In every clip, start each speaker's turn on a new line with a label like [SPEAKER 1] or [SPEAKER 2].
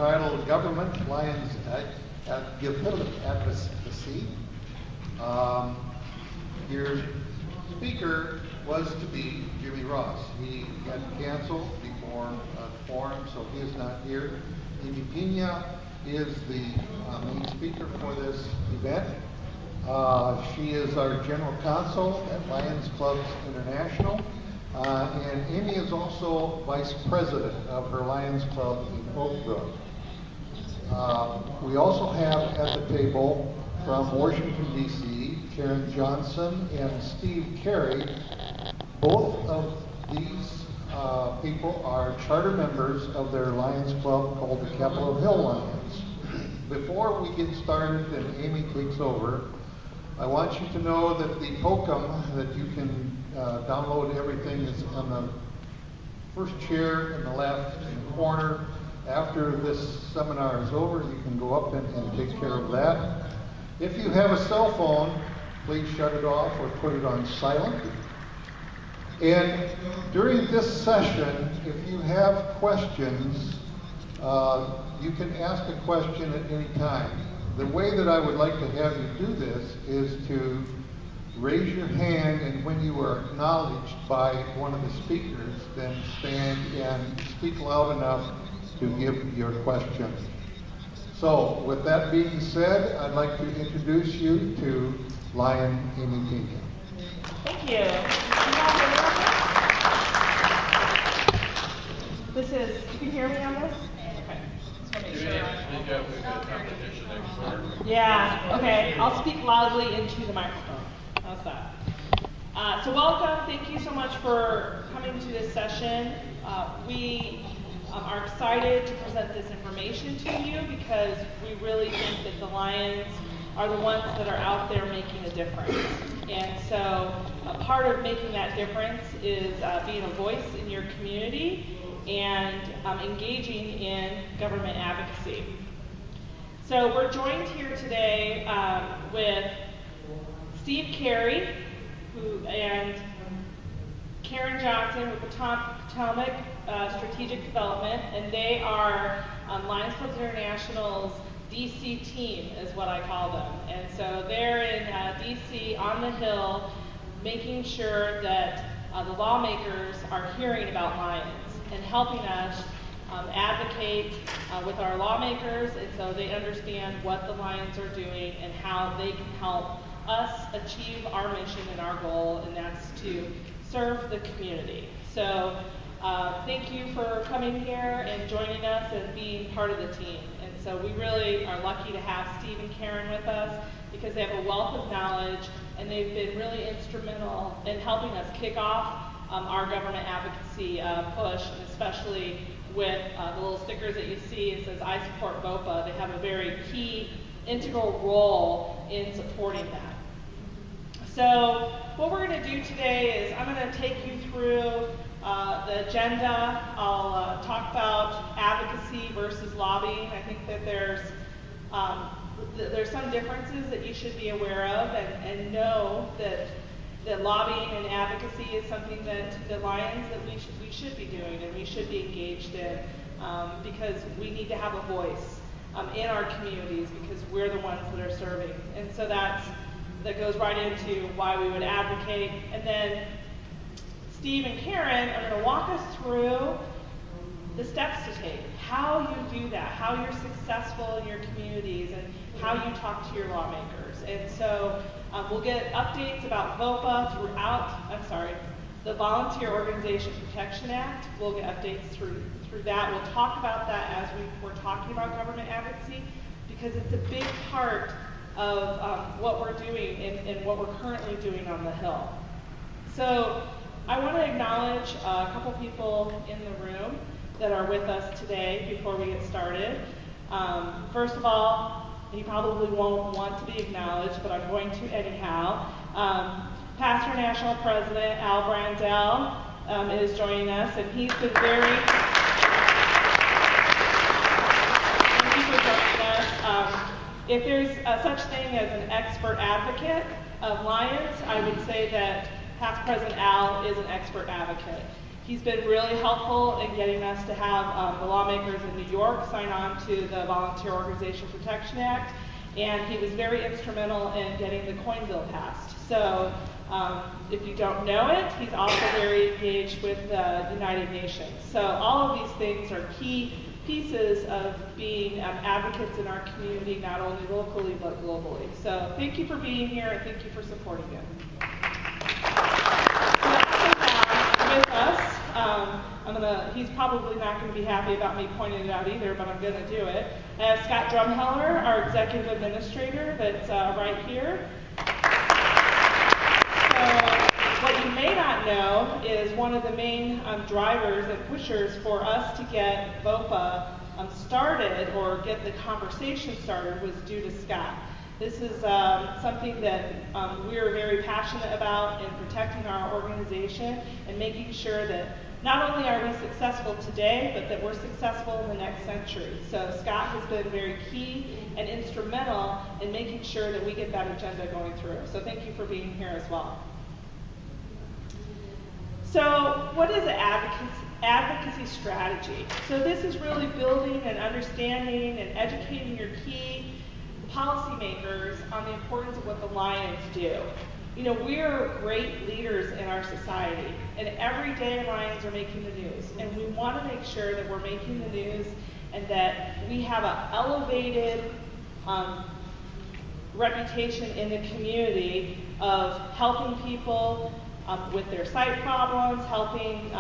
[SPEAKER 1] Titled Government Lions Advocacy. Your speaker was to be Jimmy Ross. He got canceled before the forum, so he is not here. Amy Pina is the main speaker for this event. She is our general counsel at Lions Clubs International. And Amy is also vice president of her Lions Club in Oak Grove. We also have at the table from Washington, D.C., Karen Johnson and Steve Carey. Both of these people are charter members of their Lions Club called the Capitol Hill Lions. Before we get started and Amy takes over, I want you to know that the token that you can download everything is on the first chair in the left corner. After this seminar is over, you can go up and take care of that. If you have a cell phone, please shut it off or put it on silent. And during this session, if you have questions, you can ask a question at any time. The way that I would like to have you do this is to raise your hand, and when you are acknowledged by one of the speakers, then stand and speak loud enough to give your question. So, with that being said, I'd like to introduce you to Lion Amy Pina.
[SPEAKER 2] Thank you. This is, you can hear me on this? Okay. Yeah, okay. I'll speak loudly into the microphone. How's that? So welcome. Thank you so much for coming to this session. We are excited to present this information to you because we really think that the Lions are the ones that are out there making a difference. And so a part of making that difference is being a voice in your community and engaging in government advocacy. So we're joined here today with Steve Carey and Karen Johnson with Potomac Strategic Development, and they are Lions Clubs International's DC team, is what I call them. And so they're in DC on the Hill, making sure that the lawmakers are hearing about Lions and helping us advocate with our lawmakers, and so they understand what the Lions are doing and how they can help us achieve our mission and our goal, and that's to serve the community. So thank you for coming here and joining us and being part of the team. And so we really are lucky to have Steve and Karen with us because they have a wealth of knowledge and they've been really instrumental in helping us kick off our government advocacy push, and especially with the little stickers that you see. It says, I support VOPA. They have a very key, integral role in supporting that. So what we're going to do today is I'm going to take you through the agenda. I'll talk about advocacy versus lobbying. I think that there's some differences that you should be aware of and know that lobbying and advocacy is something that the Lions that we should be doing and we should be engaged in because we need to have a voice in our communities because we're the ones that are serving. And so that goes right into why we would advocate. And then Steve and Karen are going to walk us through the steps to take, how you do that, how you're successful in your communities, and how you talk to your lawmakers. And so we'll get updates about VOPA the Volunteer Organization Protection Act. We'll get updates through that. We'll talk about that as we're talking about government advocacy because it's a big part of what we're doing and what we're currently doing on the Hill. So I want to acknowledge a couple people in the room that are with us today before we get started. First of all, you probably won't want to be acknowledged, but I'm going to anyhow. Pastor National President Al Brandel is joining us, and he's been very... Thank you for joining us. If there's such thing as an expert advocate of Lions, I would say that Past President Al is an expert advocate. He's been really helpful in getting us to have the lawmakers in New York sign on to the Volunteer Organization Protection Act, and he was very instrumental in getting the coin bill passed. So if you don't know it, he's also very engaged with the United Nations. So all of these things are key pieces of being advocates in our community, not only locally but globally. So thank you for being here, and thank you for supporting him. With us, he's probably not going to be happy about me pointing it out either, but I'm going to do it. I have Scott Drumheller, our executive administrator, that's right here. So what you may not know is one of the main drivers and pushers for us to get VOPA started, or get the conversation started, was due to Scott. This is something that we are very passionate about in protecting our organization and making sure that not only are we successful today, but that we're successful in the next century. So Scott has been very key and instrumental in making sure that we get that agenda going through. So thank you for being here as well. So what is an advocacy strategy? So this is really building and understanding and educating your key policymakers on the importance of what the Lions do. You know, we're great leaders in our society, and every day Lions are making the news, and we want to make sure that we're making the news and that we have an elevated reputation in the community of helping people with their sight problems, helping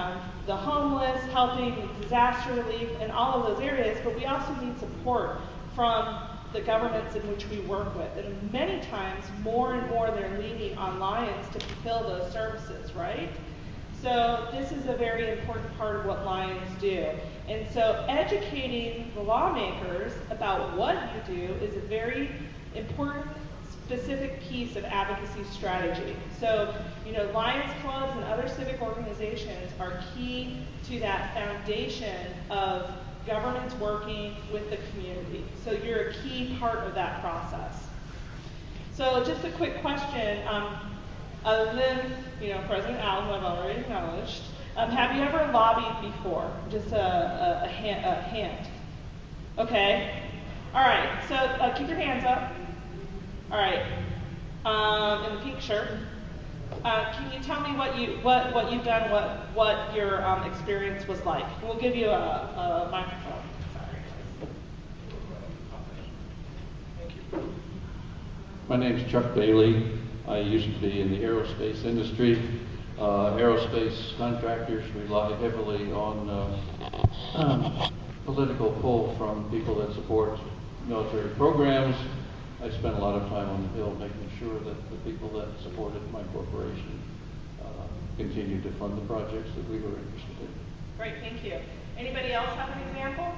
[SPEAKER 2] the homeless, helping disaster relief, and all of those areas, but we also need support from the governments in which we work with. And many times, more and more, they're leaning on Lions to fulfill those services, right? So this is a very important part of what Lions do. And so educating the lawmakers about what you do is a very important, specific piece of advocacy strategy. So, you know, Lions clubs and other civic organizations are key to that foundation of governments working with the community. So you're a key part of that process. So just a quick question, other than, you know, President Allen, who I've already acknowledged, have you ever lobbied before? Just a hand. Okay. All right, so keep your hands up. All right, in the pink shirt. Can you tell me what you've done, what your experience was like? We'll give you a microphone. Sorry.
[SPEAKER 3] Thank you. My name's Chuck Bailey. I used to be in the aerospace industry. Aerospace contractors rely heavily on political pull from people that support military programs. I spent a lot of time on the Hill making sure that the people that supported my corporation continued to fund the projects that we were interested in.
[SPEAKER 2] Great, thank you. Anybody else have an example?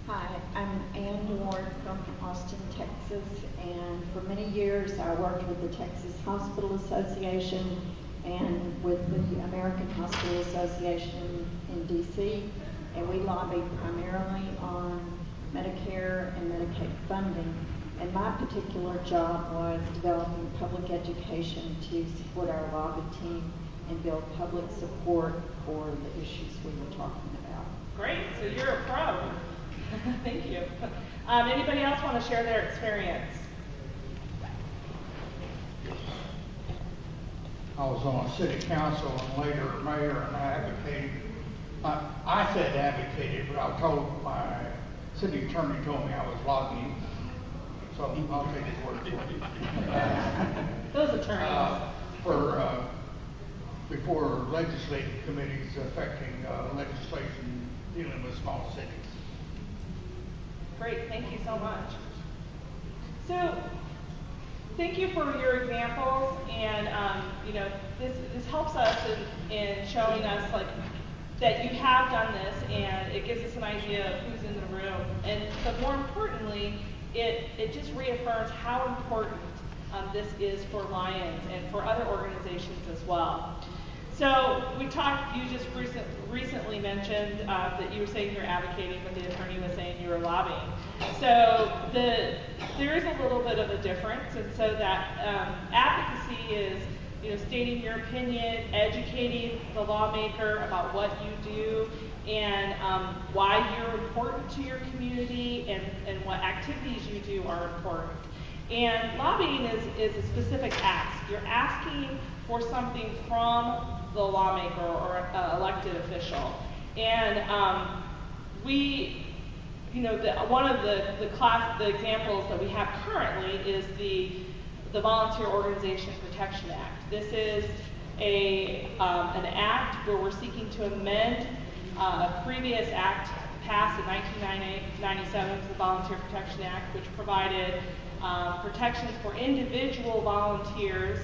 [SPEAKER 4] Hi, I'm Ann Ward from Austin, Texas, and for many years I worked with the Texas Hospital Association and with the American Hospital Association in DC, and we lobbied primarily on Medicare and Medicaid funding, and my particular job was developing public education to support our lobby team and build public support for the issues we were talking about.
[SPEAKER 2] Great, so you're a pro. Thank you. Anybody else want to share their experience?
[SPEAKER 5] I was on city council and later mayor, and I advocated. I said advocated, but I told my city attorney told me I was lobbying, so I'll take his word for it.
[SPEAKER 2] Those attorneys.
[SPEAKER 5] Before legislative committees affecting legislation dealing with small cities.
[SPEAKER 2] Great, thank you so much. So, thank you for your examples, and you know, this helps us in showing us like that you have done this, and it gives us an idea of who's in the room. But more importantly, it just reaffirms how important this is for Lions and for other organizations as well. So we talked, you just recently mentioned that you were saying you're advocating, but the attorney was saying you were lobbying. So there is a little bit of a difference, and so that advocacy is stating your opinion, educating the lawmaker about what you do and why you're important to your community and what activities you do are important. And lobbying is a specific ask. You're asking for something from the lawmaker or elected official. And one of the examples that we have currently is the Volunteer Organization Protection Act. This is an act where we're seeking to amend a previous act passed in 1997, the Volunteer Protection Act, which provided protections for individual volunteers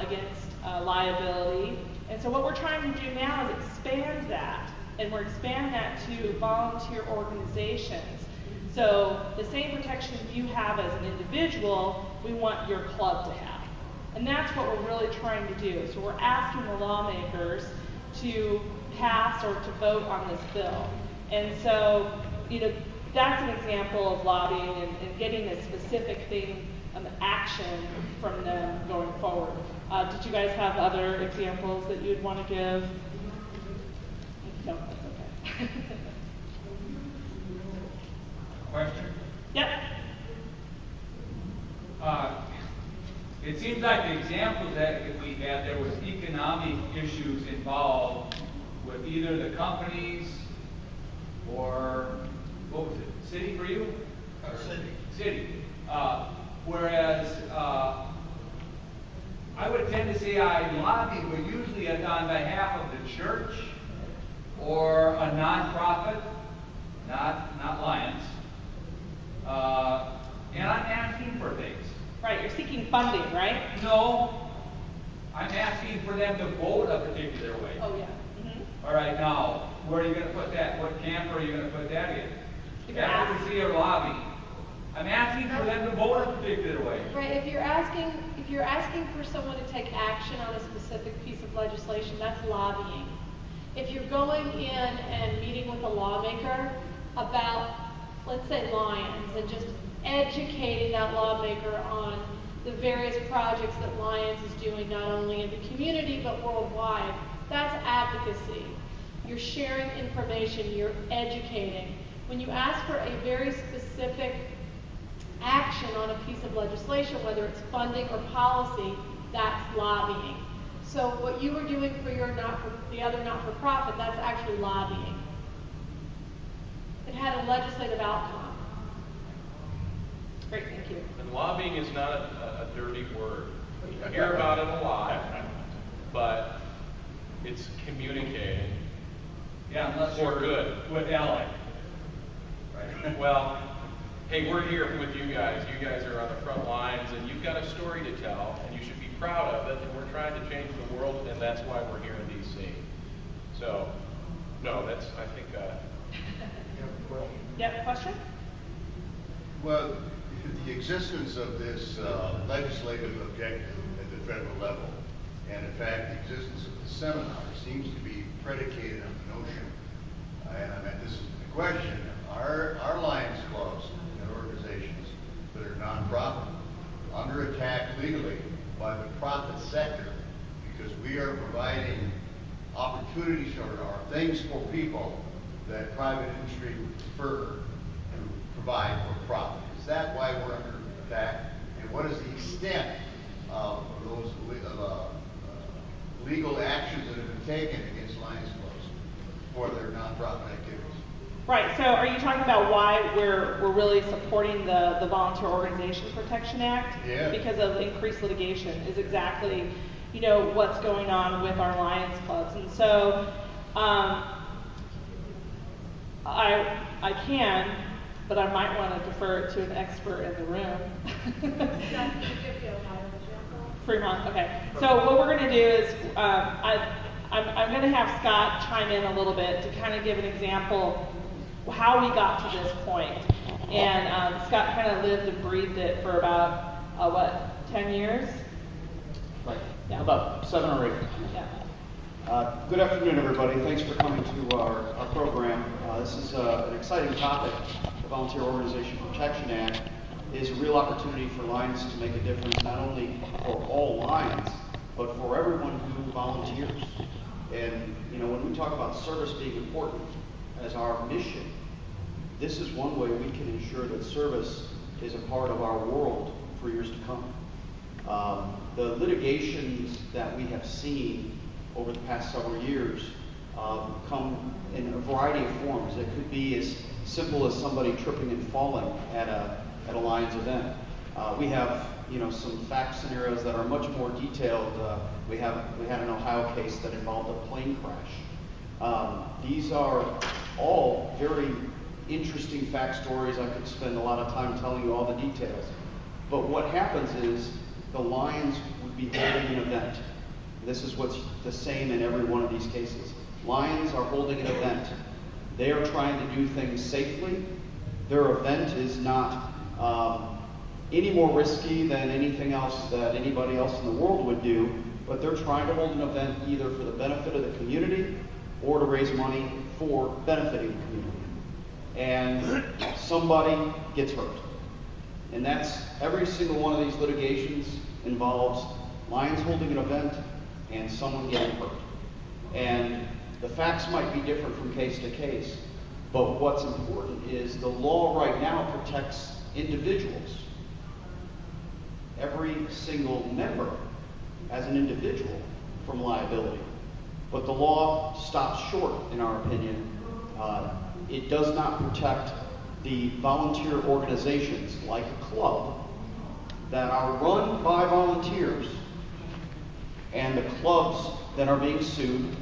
[SPEAKER 2] against liability. And so what we're trying to do now is expand that, and we're expanding that to volunteer organizations. So the same protections you have as an individual, we want your club to have. And that's what we're really trying to do. So we're asking the lawmakers to pass or to vote on this bill. And so, that's an example of lobbying and getting a specific thing, action from them going forward. Did you guys have other examples that you'd want to give? No, that's okay.
[SPEAKER 6] Question?
[SPEAKER 2] Yep.
[SPEAKER 6] It seems like the examples that we had, there was economic issues involved with either the companies or, what was it, city for you? City. Whereas I would tend to say lobby would usually have on behalf of the church or a nonprofit, not Lions. And I'm asking for things.
[SPEAKER 2] Right, you're seeking funding, right?
[SPEAKER 6] No, I'm asking for them to vote a particular way.
[SPEAKER 2] Oh, yeah. Mm-hmm.
[SPEAKER 6] All right, now, where are you going to put that? What camp are you going to put that in? Advocacy or lobby? I'm asking for them to vote a particular way.
[SPEAKER 7] Right, if you're asking for someone to take action on a specific piece of legislation, that's lobbying. If you're going in and meeting with a lawmaker about, let's say, Lions, and just educating that lawmaker on the various projects that Lions is doing, not only in the community, but worldwide, that's advocacy. You're sharing information, you're educating. When you ask for a very specific action on a piece of legislation, whether it's funding or policy, that's lobbying. So what you were doing for the other not-for-profit, that's actually lobbying. It had a legislative outcome.
[SPEAKER 2] Great, thank you.
[SPEAKER 8] And lobbying is not a dirty word. You hear about it a lot, but it's communicating.
[SPEAKER 6] Yeah, unless
[SPEAKER 8] for
[SPEAKER 6] you're
[SPEAKER 8] good.
[SPEAKER 6] with Alec.
[SPEAKER 8] Right. Well, hey, we're here with you guys. You guys are on the front lines, and you've got a story to tell, and you should be proud of it. And we're trying to change the world, and that's why we're here in D.C. So, no, that's, I think.
[SPEAKER 2] Yep, question?
[SPEAKER 9] Well, the existence of this legislative objective at the federal level, and in fact, the existence of the seminar seems to be predicated on the notion, and I mean, this is the question, are Lions clubs and organizations that are nonprofit under attack legally by the profit sector because we are providing opportunities or things for people that private industry would prefer to provide for profit? Is that why we're under attack? And what is the extent of those legal actions that have been taken against Lions clubs for their nonprofit activities?
[SPEAKER 2] Right, so are you talking about why we're really supporting the Volunteer Organization Protection Act?
[SPEAKER 9] Yeah.
[SPEAKER 2] Because of increased litigation is exactly, what's going on with our Lions clubs. And so I can, but I might want to defer it to an expert in the room. Fremont, okay. So what we're going to do is I'm going to have Scott chime in a little bit to kind of give an example how we got to this point. And Scott kind of lived and breathed it for about, 10 years?
[SPEAKER 10] Right,
[SPEAKER 2] Yeah.
[SPEAKER 10] about 7 or 8.
[SPEAKER 2] Yeah.
[SPEAKER 10] Good afternoon, everybody. Thanks for coming to our program. This is an exciting topic. The Volunteer Organization Protection Act is a real opportunity for Lions to make a difference, not only for all Lions, but for everyone who volunteers. And, when we talk about service being important as our mission, this is one way we can ensure that service is a part of our world for years to come. The litigations that we have seen over the past several years come in a variety of forms. It could be as simple as somebody tripping and falling at a Lions event. We have some fact scenarios that are much more detailed. We had an Ohio case that involved a plane crash. These are all very interesting fact stories. I could spend a lot of time telling you all the details. But what happens is the Lions would be holding an event. This is what's the same in every one of these cases. Lions are holding an event. They are trying to do things safely. Their event is not any more risky than anything else that anybody else in the world would do, but they're trying to hold an event either for the benefit of the community or to raise money for benefiting the community. And somebody gets hurt. And that's every single one of these litigations involves Lions holding an event and someone getting hurt. And the facts might be different from case to case, but what's important is the law right now protects individuals. Every single member as an individual from liability. But the law stops short, in our opinion. It does not protect the volunteer organizations like a club that are run by volunteers and the clubs that are being sued.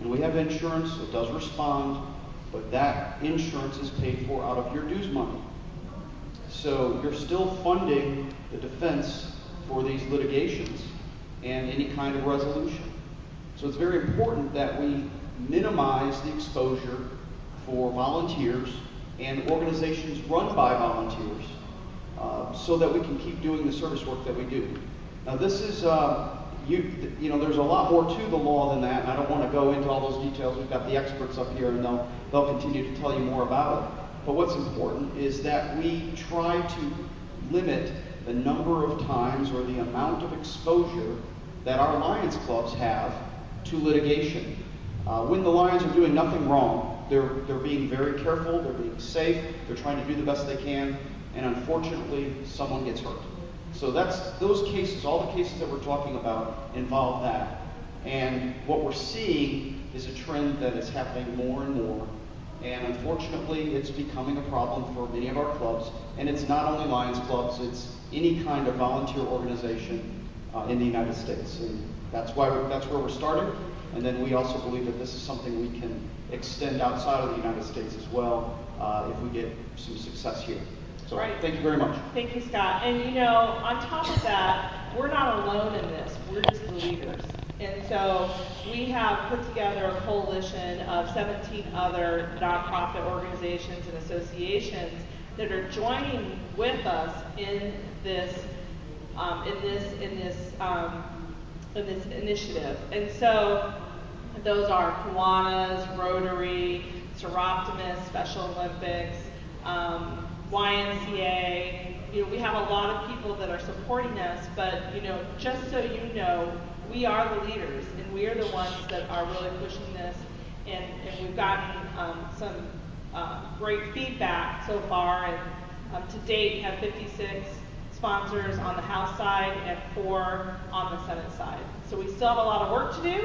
[SPEAKER 10] And we have insurance, it does respond, but that insurance is paid for out of your dues money. So you're still funding the defense for these litigations and any kind of resolution. So it's very important that we minimize the exposure for volunteers and organizations run by volunteers so that we can keep doing the service work that we do. Now this is, there's a lot more to the law than that, and I don't want to go into all those details. We've got the experts up here, and they'll continue to tell you more about it. But what's important is that we try to limit the number of times or the amount of exposure that our Lions clubs have to litigation. When the Lions are doing nothing wrong, they're being very careful, they're being safe, they're trying to do the best they can, and unfortunately, someone gets hurt. So those cases, all the cases that we're talking about involve that. And what we're seeing is a trend that is happening more and more. And unfortunately, it's becoming a problem for many of our clubs. And it's not only Lions clubs, it's any kind of volunteer organization in the United States. And that's where we're starting. And then we also believe that this is something we can extend outside of the United States as well if we get some success here. So Thank you very much.
[SPEAKER 2] Thank you, Scott. And on top of that, we're not alone in this. We're just the leaders. And so we have put together a coalition of 17 other nonprofit organizations and associations that are joining with us in this initiative. And so those are Kiwanis, Rotary, Seroptimus, Special Olympics, YMCA. We have a lot of people that are supporting us, but just so you know, we are the leaders, and we are the ones that are really pushing this, and we've gotten some great feedback so far, and to date have 56 sponsors on the House side and 4 on the Senate side. So we still have a lot of work to do,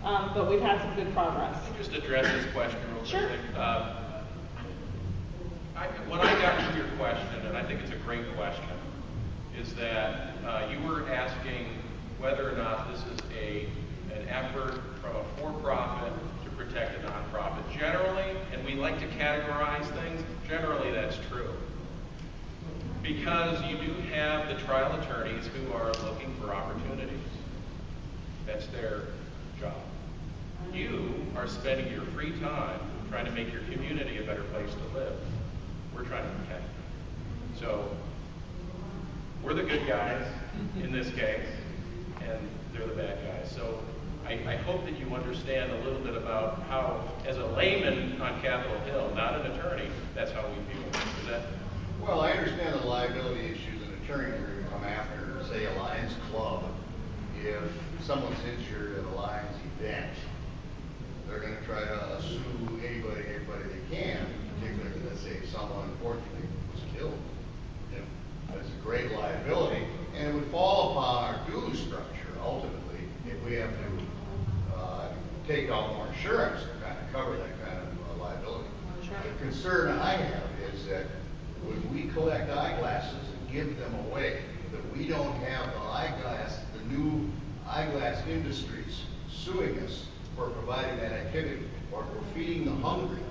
[SPEAKER 2] but we've had some good progress.
[SPEAKER 8] Let me just address this question real
[SPEAKER 2] Sure.
[SPEAKER 8] quick. When I got to your question, and I think it's a great question, is that you were asking whether or not this is an effort from a for-profit to protect a nonprofit. Generally, and we like to categorize things, generally that's true. Because you do have the trial attorneys who are looking for opportunities. That's their job. You are spending your free time trying to make your community a better place to live. We're trying to protect them. So we're the good guys in this case, and they're the bad guys. So I hope that you understand a little bit about how, as a layman on Capitol Hill, not an attorney, that's how we feel. Is that?
[SPEAKER 9] Well, I understand the liability issues an attorney are going to come after, say, a Lions Club, if someone's injured at a Lions event, they're going to try to sue anybody they can, particularly, let's say, someone unfortunately was killed. You know, that's a great liability, and it would fall upon our dues structure ultimately if we have to take out more insurance to kind of cover that kind of liability.
[SPEAKER 2] Sure.
[SPEAKER 9] The concern I have is that when we collect eyeglasses and give them away, that we don't have the new eyeglass industries suing us for providing that activity, or for feeding the hungry,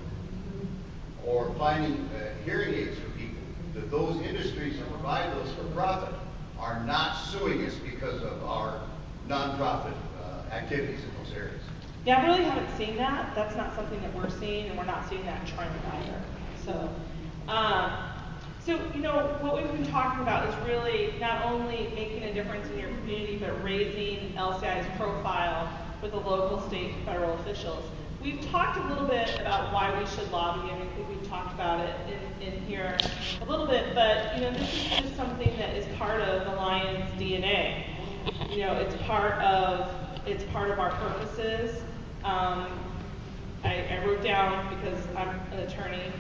[SPEAKER 9] or finding hearing aids for people, that those industries that provide those for profit are not suing us because of our nonprofit activities in those areas.
[SPEAKER 2] Yeah, I really haven't seen that. That's not something that we're seeing, and we're not seeing that trend either. So, you know, what we've been talking about is really not only making a difference in your community, but raising LCI's profile with the local, state, and federal officials. We've talked a little bit about why we should lobby, and I think we've talked about it in here a little bit, but, you know, this is just something that is part of the Lions DNA. You know, it's part of our purposes. I wrote down, because I'm an attorney,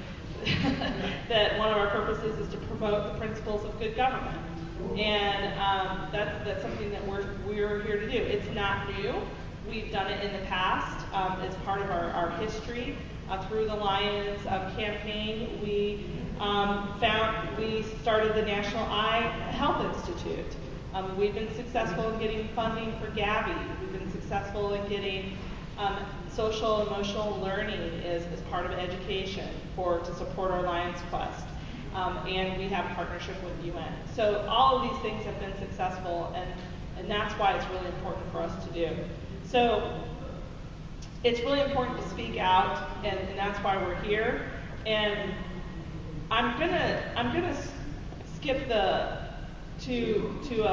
[SPEAKER 2] that one of our purposes is to promote the principles of good government, and that's something that we're here to do. It's not new. We've done it in the past. It's part of our history. Through the Lions campaign, we started the National Eye Health Institute. We've been successful in getting funding for Gavi. We've been successful in getting social emotional learning as part of education to support our Lions Quest. And we have partnership with UN. So all of these things have been successful, and that's why it's really important for us to do. So it's really important to speak out, and that's why we're here. And I'm gonna skip to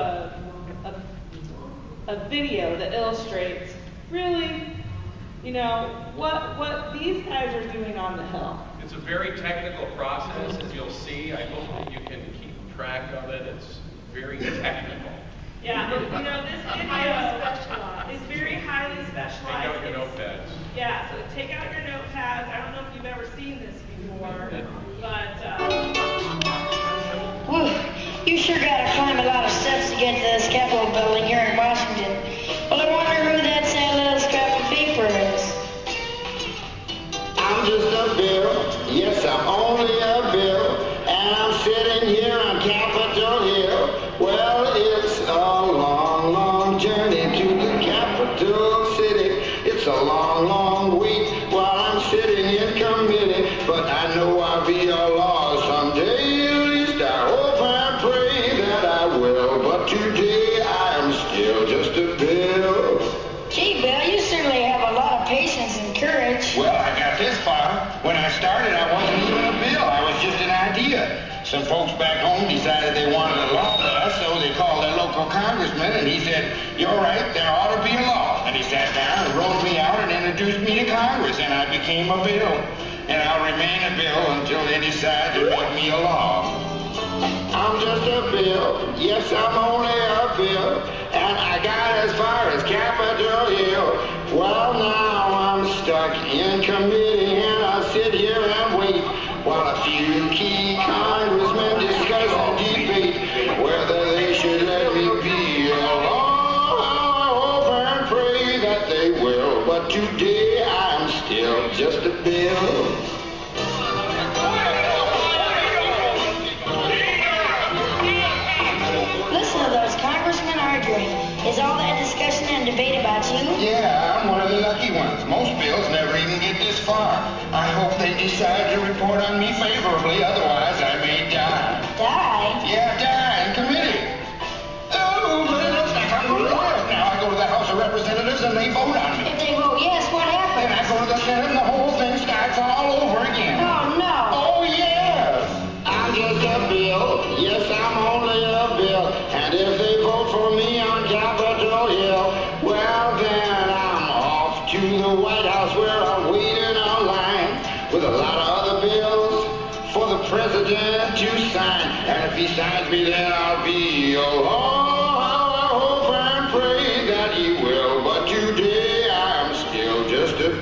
[SPEAKER 2] a video that illustrates really, you know, what these guys are doing on the Hill.
[SPEAKER 8] It's a very technical process, as you'll see. I hope that you can keep track of it. It's very technical.
[SPEAKER 2] Yeah, you know, this video is very highly specialized.
[SPEAKER 8] Take out your notepads.
[SPEAKER 2] Yeah, so take out your notepads. I don't know if you've ever seen this before, but
[SPEAKER 11] you sure got to climb a lot of steps to get to this Capitol building here in Washington. Well, I wonder who that sad little scrap of paper is.
[SPEAKER 12] I'm just a bill, yes, I'm only a bill, and I'm sitting here on Capitol Hill. Well, it's a long, long journey to the capital city. It's a long, long week while I'm sitting in committee, but I know I'll be a law someday. At least I hope and pray that I will, but today I am still just a bill.
[SPEAKER 11] Gee, Bill, you certainly have a lot of patience and courage.
[SPEAKER 12] Well, I got this far. When I started, I wasn't even a bill. I was just an idea. Some folks back home decided they wanted a law passed, so they called their local congressman, and he said, "You're right, there ought to be a law." And he sat down and wrote me out and introduced me to Congress, and I became a bill. And I'll remain a bill until they decide to make me a law. I'm just a bill, yes, I'm only a bill, and I got as far as Capitol Hill. Well, now I'm stuck in committee, and I sit here and wait while a few key congressmen discuss and debate whether they should let me be a law. I hope and pray that they will, but today I'm still just a bill.
[SPEAKER 11] Listen to those congressmen arguing. Is all that discussion and debate about you?
[SPEAKER 12] Yeah, I'm one of the lucky ones. Most bills never even get this far. I hope they decide to report on me favorably, otherwise I may die.
[SPEAKER 11] Die?
[SPEAKER 12] Yeah, die in committee. Oh, but it looks like I'm going to live. Now I go to the House of Representatives and they vote on me.
[SPEAKER 11] If they vote yes, what happens?
[SPEAKER 12] Then I go to the Senate and the whole thing starts all over again.
[SPEAKER 11] Oh, no.
[SPEAKER 12] Oh, yes. I'm just a bill. Yes, I'm only a bill. And if they vote for me on Capitol Hill, well, then I'm off to the White House where I'm waiting online with a lot of other bills for the president to sign. And if he signs me, then I'll be a law. I hope and pray that he will.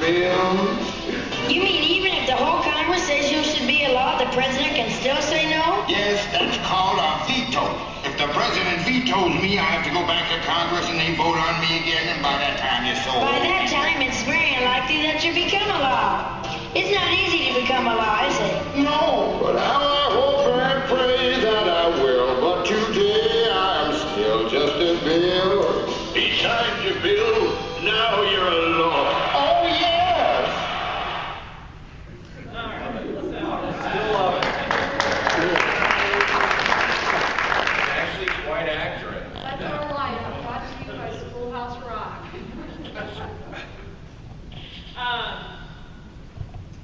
[SPEAKER 12] bills.
[SPEAKER 11] You mean even if the whole Congress says you should be a law, the president can still say no?
[SPEAKER 12] Yes, that's called a veto. If the president vetoes me, I have to go back to Congress and they vote on me again, and by that time you're sold.
[SPEAKER 11] By that time, it's very unlikely that you become a law. It's not easy to become a law, is it?
[SPEAKER 12] No, but how I hope and pray that I will. But today I am still just a bill. Besides your bill, now you're a law. Oh, yes!
[SPEAKER 2] All right, listen.
[SPEAKER 3] Still love it.
[SPEAKER 8] Actually quite accurate.
[SPEAKER 7] That's our life. I'm watching you by Schoolhouse Rock.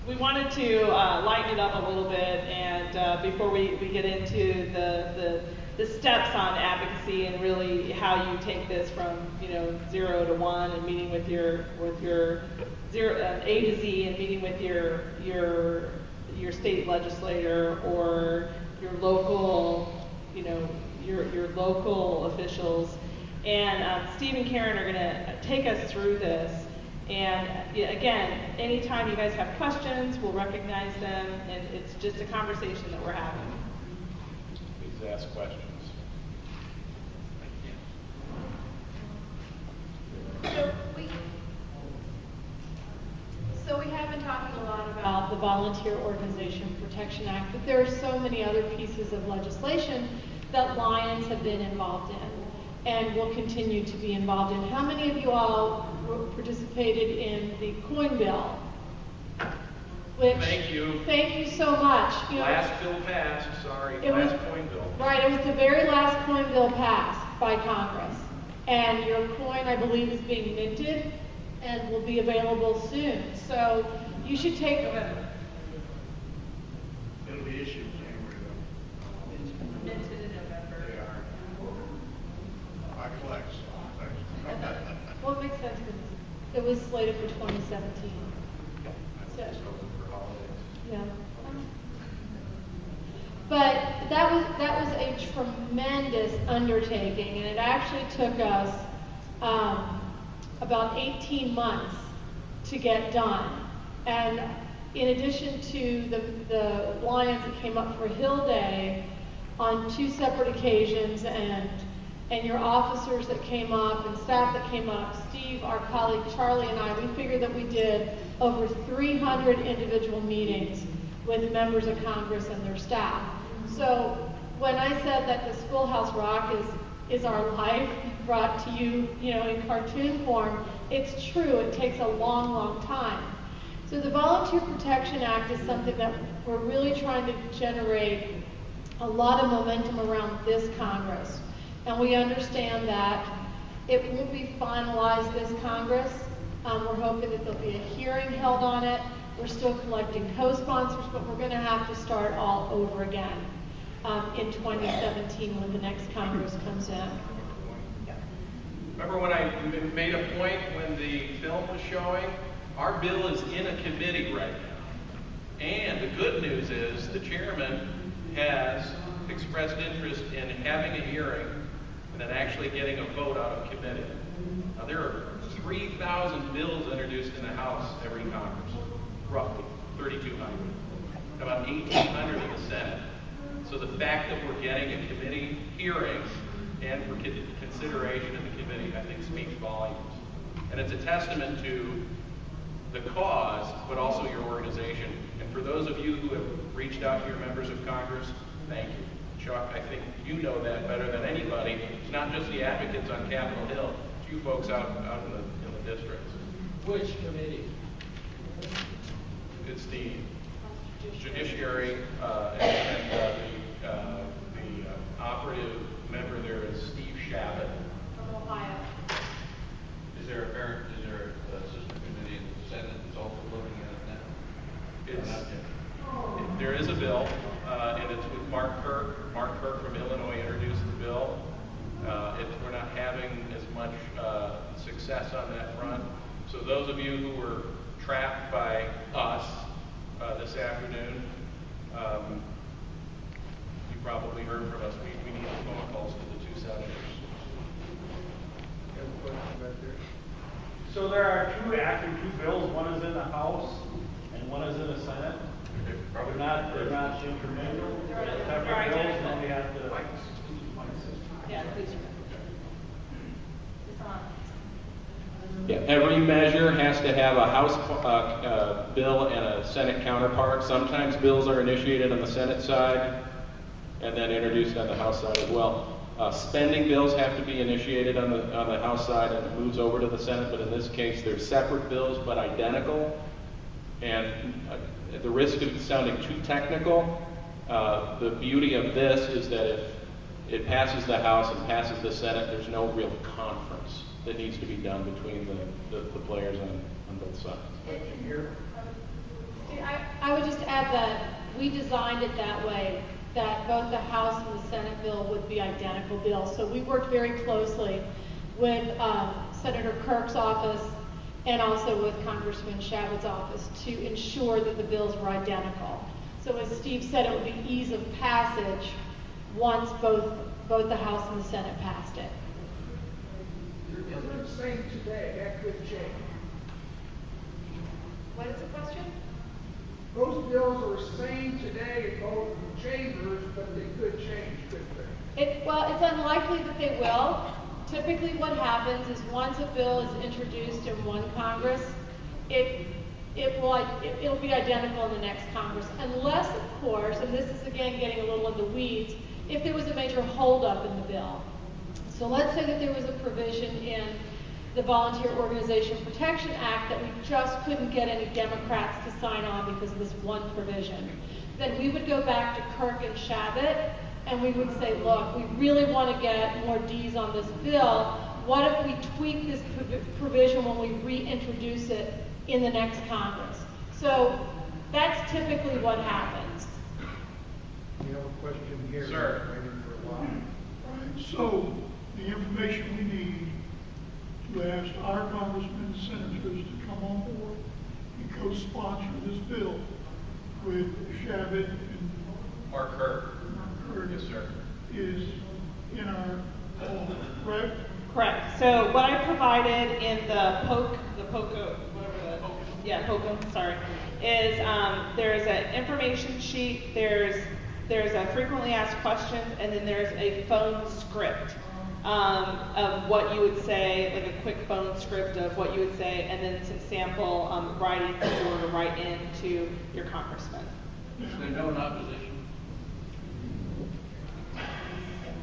[SPEAKER 2] We wanted to lighten it up a little bit, and before we get into the steps on advocacy and really how you take this from 0 to 1 and meeting with your zero A to Z and meeting with your state legislator or your local your local officials, and Steve and Karen are going to take us through this. And again, anytime you guys have questions, we'll recognize them, and it's just a conversation that we're having.
[SPEAKER 8] Please ask questions.
[SPEAKER 7] So we have been talking a lot about the Volunteer Organization Protection Act, but there are so many other pieces of legislation that Lions have been involved in and will continue to be involved in. How many of you all participated in the coin bill?
[SPEAKER 8] Thank you.
[SPEAKER 7] Thank you so much.
[SPEAKER 8] Last bill passed, sorry, last coin bill.
[SPEAKER 7] Right, it was the very last coin bill passed by Congress. And your coin, I believe, is being minted and will be available soon. So you should take
[SPEAKER 9] It'll be issued January though.
[SPEAKER 2] Minted in November.
[SPEAKER 9] They are. I collect, so thanks.
[SPEAKER 7] Well, it makes sense because it was slated for 2017. So, yeah. But that was a tremendous undertaking, and it actually took us about 18 months to get done. And in addition to the Lions that came up for Hill Day on 2 separate occasions, and your officers that came up and staff that came up, Steve, our colleague Charlie, and I, we figured that we did over 300 individual meetings with members of Congress and their staff. So when I said that the Schoolhouse Rock is our life brought to you, in cartoon form, it's true. It takes a long, long time. So the Volunteer Protection Act is something that we're really trying to generate a lot of momentum around this Congress. And we understand that it won't be finalized this Congress. We're hoping that there'll be a hearing held on it. We're still collecting co-sponsors, but we're going to have to start all over again in 2017 when the next Congress comes in.
[SPEAKER 8] Remember when I made a point when the film was showing? Our bill is in a committee right now. And the good news is the chairman has expressed interest in having a hearing and then actually getting a vote out of committee. Now, there are 3,000 bills introduced in the House every Congress, roughly 3,200, about 1,800 in the Senate. So the fact that we're getting a committee hearing and for consideration in the committee, I think speaks volumes. And it's a testament to the cause, but also your organization. And for those of you who have reached out to your members of Congress, thank you. Chuck, I think you know that better than anybody. It's not just the advocates on Capitol Hill, it's you folks out in the districts.
[SPEAKER 13] Which committee?
[SPEAKER 8] It's the judiciary, and the operative member there is Steve Shabbat.
[SPEAKER 7] From Ohio.
[SPEAKER 3] Is there a sister committee in the Senate that's also looking at it now?
[SPEAKER 8] There is a bill, and it's with Mark Kirk. Mark Kirk from Illinois introduced the bill. We're not having as much success on that front. So those of you who were trapped by us this afternoon, you probably heard from us. We need phone calls to the 2 senators.
[SPEAKER 9] You have a question back there?
[SPEAKER 13] So there are actually two bills. One is in the House and one is in the Senate. They're not intermingled. They're separate bills, and then we have to.
[SPEAKER 2] Yeah, please. It's on.
[SPEAKER 8] Yeah, every measure has to have a House bill and a Senate counterpart. Sometimes bills are initiated on the Senate side and then introduced on the House side as well. Spending bills have to be initiated on the House side and it moves over to the Senate, but in this case they're separate bills but identical. And at the risk of sounding too technical, the beauty of this is that if it passes the House and passes the Senate, there's no real conference that needs to be done between the players on both sides.
[SPEAKER 7] I would just add that we designed it that way, that both the House and the Senate bill would be identical bills. So we worked very closely with Senator Kirk's office and also with Congressman Shabbat's office to ensure that the bills were identical. So as Steve said, it would be ease of passage once both the House and the Senate passed it.
[SPEAKER 14] You're saying today that could change.
[SPEAKER 7] What is the question?
[SPEAKER 14] Those bills are same today in both chambers, but they could change, couldn't they?
[SPEAKER 7] Well, it's unlikely that they will. Typically what happens is once a bill is introduced in one Congress, it'll be identical in the next Congress, unless, of course, and this is again getting a little in the weeds, if there was a major holdup in the bill. So let's say that there was a provision in the Volunteer Organization Protection Act that we just couldn't get any Democrats to sign on because of this one provision. Then we would go back to Kirk and Shabbat and we would say, look, we really want to get more D's on this bill. What if we tweak this provision when we reintroduce it in the next Congress? So that's typically what happens.
[SPEAKER 14] We have a question here.
[SPEAKER 8] Sir.
[SPEAKER 14] Waiting for a while.
[SPEAKER 15] Right. So the information we need to ask our congressmen and senators to come on board and co-sponsor this bill with Shabbat and
[SPEAKER 8] Mark Kirk.
[SPEAKER 15] Yes, sir. Is in our correct?
[SPEAKER 2] Correct. So what I provided in the POCO, sorry, is there's an information sheet, there's a frequently asked questions, and then there's a phone script of what you would say, like a quick phone script of what you would say, and then some sample writing that you were to write in to your congressman.
[SPEAKER 3] Is there no opposition?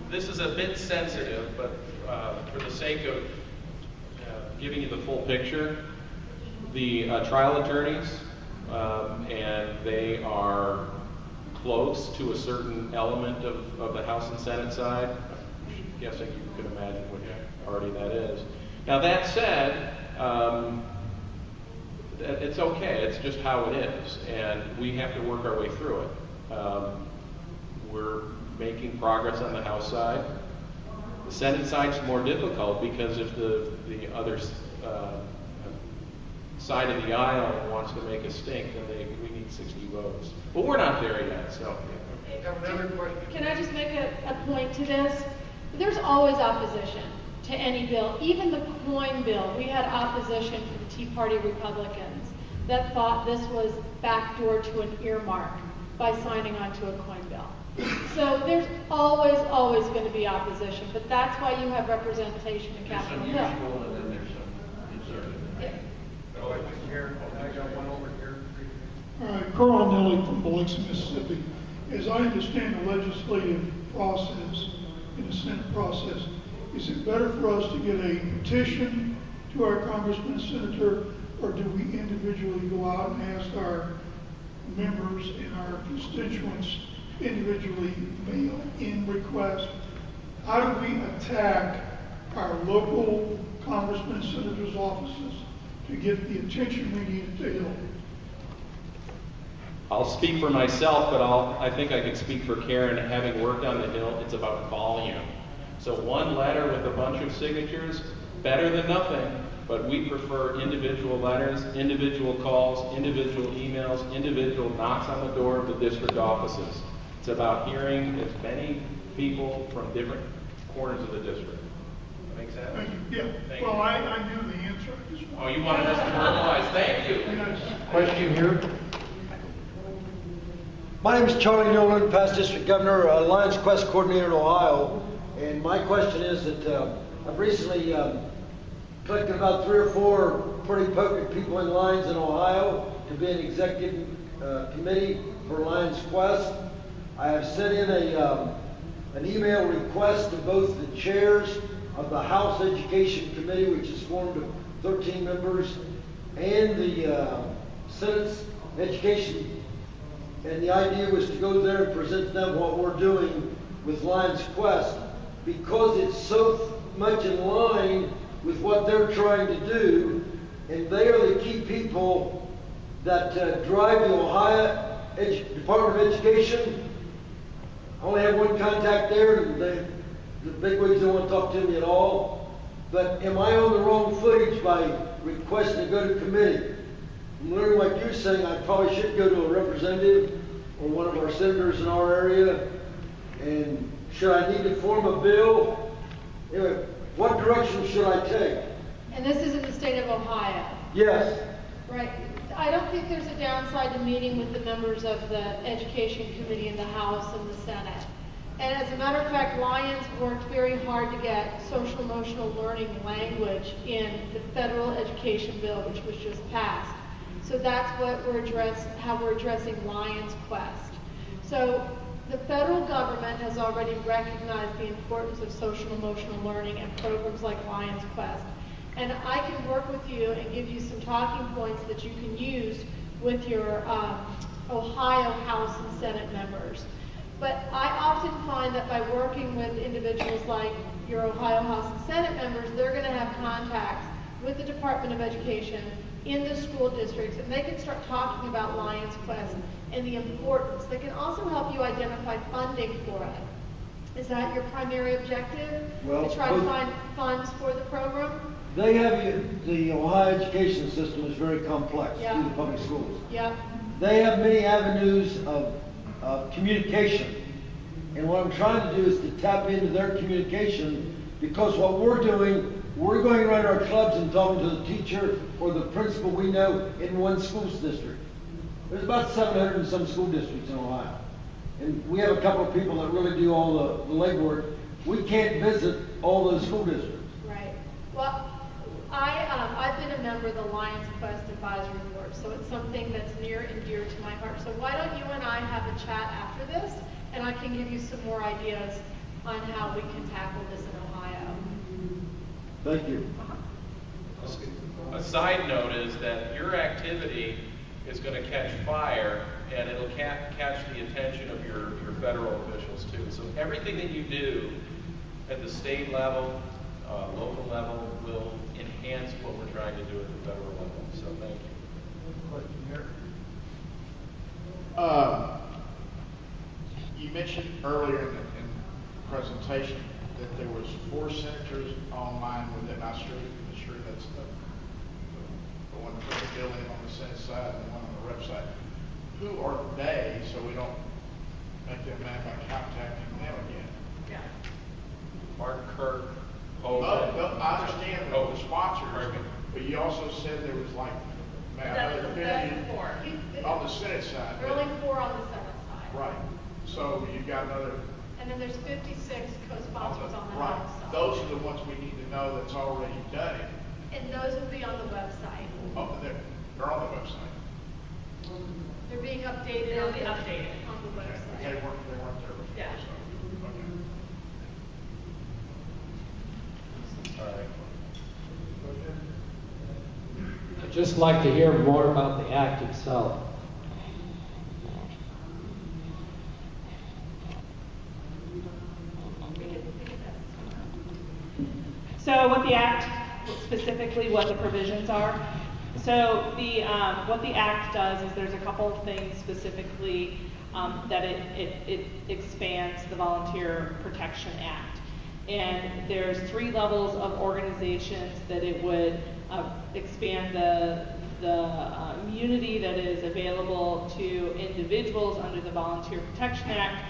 [SPEAKER 8] This is a bit sensitive, but for the sake of giving you the full picture, the trial attorneys, and they are close to a certain element of the House and Senate side. I'm guessing you can imagine which party that is. Now that said, it's okay. It's just how it is, and we have to work our way through it. We're making progress on the House side. The Senate side's more difficult because if the other side of the aisle wants to make a stink, then we need 60 votes. But we're not there yet, so.
[SPEAKER 7] Can I just make a point to this? There's always opposition to any bill. Even the coin bill, we had opposition from Tea Party Republicans that thought this was backdoor to an earmark by signing on to a coin bill. So there's always going to be opposition, but that's why you have representation in Capitol Hill.
[SPEAKER 3] And then there's some conservative.
[SPEAKER 7] Yeah.
[SPEAKER 14] Oh, I think here, I got one over here.
[SPEAKER 15] All right, Carl Nelly from Biloxi, Mississippi. As I understand the legislative process, in the Senate process, is it better for us to get a petition to our congressman and senator, or do we individually go out and ask our members and our constituents individually mail in requests? How do we attack our local congressmen and senators' offices to get the attention we need at the Hill?
[SPEAKER 8] I'll speak for myself, but I think I can speak for Karen. Having worked on the Hill, it's about volume. So one letter with a bunch of signatures, better than nothing, but we prefer individual letters, individual calls, individual emails, individual knocks on the door of the district offices. It's about hearing as many people from different corners of the district. make sense?
[SPEAKER 15] Thank you. Yeah,
[SPEAKER 8] Thank
[SPEAKER 15] well,
[SPEAKER 8] you.
[SPEAKER 15] I knew the answer. I just
[SPEAKER 8] Oh, you wanted us to verbalize, thank you.
[SPEAKER 15] Yes.
[SPEAKER 16] Question here. My name is Charlie Nolan, past district governor, Lions Quest coordinator in Ohio. And my question is that I've recently collected about 3 or 4 pretty potent people in Lions in Ohio to be an executive committee for Lions Quest. I have sent in an email request to both the chairs of the House Education Committee, which is formed of 13 members, and the Senate's Education. And the idea was to go there and present to them what we're doing with Lions Quest, because it's so much in line with what they're trying to do, and they are the key people that drive the Ohio Department of Education. I only have one contact there, and the bigwigs don't want to talk to me at all. But am I on the wrong footage by requesting to go to committee? I'm learning what you're saying. I probably should go to a representative or one of our senators in our area. And should I need to form a bill? Anyway, what direction should I take?
[SPEAKER 7] And this is in the state of Ohio.
[SPEAKER 16] Yes.
[SPEAKER 7] Right. I don't think there's a downside to meeting with the members of the Education Committee in the House and the Senate. And as a matter of fact, Lions worked very hard to get social emotional learning language in the federal education bill, which was just passed. So that's what how we're addressing Lions Quest. So the federal government has already recognized the importance of social emotional learning and programs like Lions Quest. And I can work with you and give you some talking points that you can use with your Ohio House and Senate members. But I often find that by working with individuals like your Ohio House and Senate members, they're going to have contacts with the Department of Education in the school districts, and they can start talking about Lions Quest and the importance. They can also help you identify funding for it. Is that your primary objective?
[SPEAKER 16] Well,
[SPEAKER 7] to try to find funds for the program?
[SPEAKER 16] They have the Ohio education system is very complex through the public schools.
[SPEAKER 7] Yeah.
[SPEAKER 16] They have many avenues of communication. And what I'm trying to do is to tap into their communication, because what we're doing, we're going around our clubs and talking to the teacher or the principal we know in one school district. There's about 700 and some school districts in Ohio. And we have a couple of people that really do all the legwork. We can't visit all those school districts.
[SPEAKER 7] Right. Well, I've been a member of the Lions Quest Advisory Board, so it's something that's near and dear to my heart. So why don't you and I have a chat after this, and I can give you some more ideas on how we can tackle this in Ohio.
[SPEAKER 16] Thank you.
[SPEAKER 8] A side note is that your activity is going to catch fire, and it'll catch the attention of your federal officials too. So everything that you do at the state level, local level, will enhance what we're trying to do at the federal level. So thank you.
[SPEAKER 5] Question here. You mentioned earlier in the presentation that there was 4 senators online with it. I'm sure that's the one that put the bill in on the Senate side and the one on the rep side. Who are they, so we don't make them mad by contacting them again?
[SPEAKER 7] Yeah.
[SPEAKER 8] Mark Kirk.
[SPEAKER 5] No, I understand the sponsors, but you also said there was like another 50 on the Senate side.
[SPEAKER 7] There are only 4 on the Senate side.
[SPEAKER 5] Right. So you've got another.
[SPEAKER 7] And then there's 56 co-sponsors on the
[SPEAKER 5] Right.
[SPEAKER 7] House side.
[SPEAKER 5] Those are the ones we need to know that's already done it.
[SPEAKER 7] And those will be on the website.
[SPEAKER 5] Oh, they're on the website.
[SPEAKER 7] They're being updated.
[SPEAKER 2] They'll be updated
[SPEAKER 7] on the website.
[SPEAKER 5] They weren't there before.
[SPEAKER 2] Yeah.
[SPEAKER 5] So, okay.
[SPEAKER 8] All right.
[SPEAKER 17] I'd just like to hear more about the act itself.
[SPEAKER 2] So what the act, specifically what the provisions are. So what the act does is there's a couple of things specifically that it expands the Volunteer Protection Act. And there's 3 levels of organizations that it would expand the immunity that is available to individuals under the Volunteer Protection Act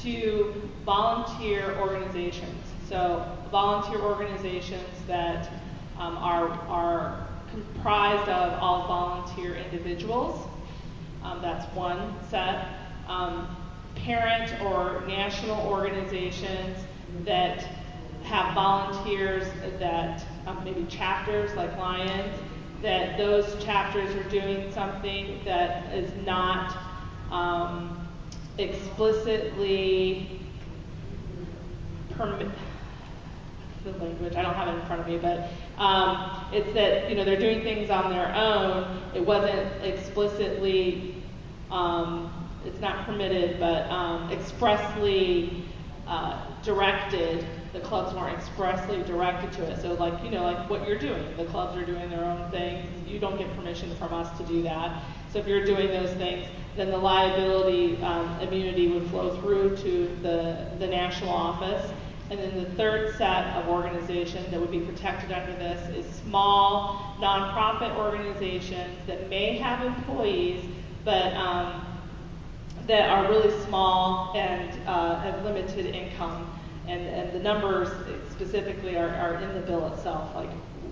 [SPEAKER 2] to volunteer organizations. So volunteer organizations that are comprised of all volunteer individuals. That's one set. Parent or national organizations that have volunteers that maybe chapters like Lions, that those chapters are doing something that is not explicitly the language, I don't have it in front of me, but it's that, you know, they're doing things on their own. It wasn't explicitly, it's not permitted, but expressly directed. The clubs weren't expressly directed to it. So like, you know, like what you're doing, the clubs are doing their own things. You don't get permission from us to do that. So if you're doing those things, then the liability immunity would flow through to the national office. And then the third set of organizations that would be protected under this is small nonprofit organizations that may have employees, but that are really small and have limited income. And the numbers specifically are in the bill itself, like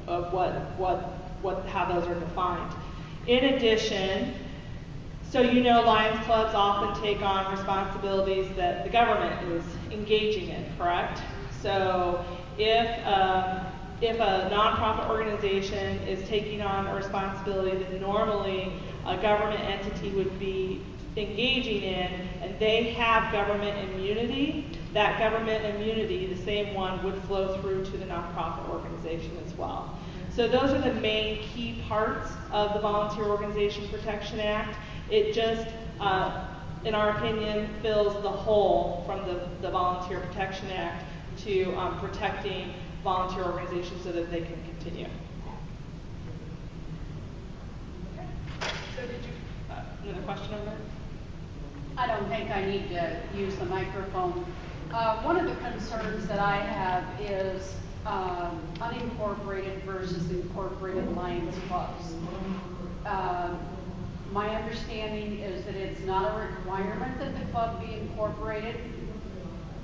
[SPEAKER 2] of how those are defined. In addition, so you know Lions Clubs often take on responsibilities that the government is engaging in, correct? So if a nonprofit organization is taking on a responsibility that normally a government entity would be engaging in, and they have government immunity, that government immunity, the same one, would flow through to the nonprofit organization as well. So those are the main key parts of the Volunteer Organization Protection Act. It just, in our opinion, fills the hole from the Volunteer Protection Act to protecting volunteer organizations so that they can continue. So did you, another question over there?
[SPEAKER 18] I don't think I need to use the microphone. One of the concerns that I have is unincorporated versus incorporated Lions Clubs. My understanding is that it's not a requirement that the club be incorporated.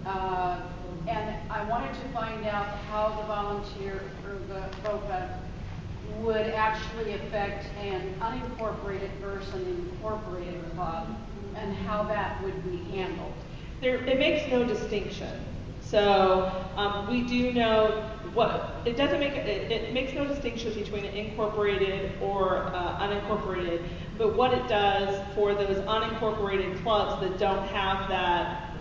[SPEAKER 18] And I wanted to find out how the volunteer or the VOCA would actually affect an unincorporated versus an incorporated club, and how that would be handled.
[SPEAKER 2] It makes no distinction. So we do know it makes no distinction between an incorporated or unincorporated, but what it does for those unincorporated clubs that don't have that,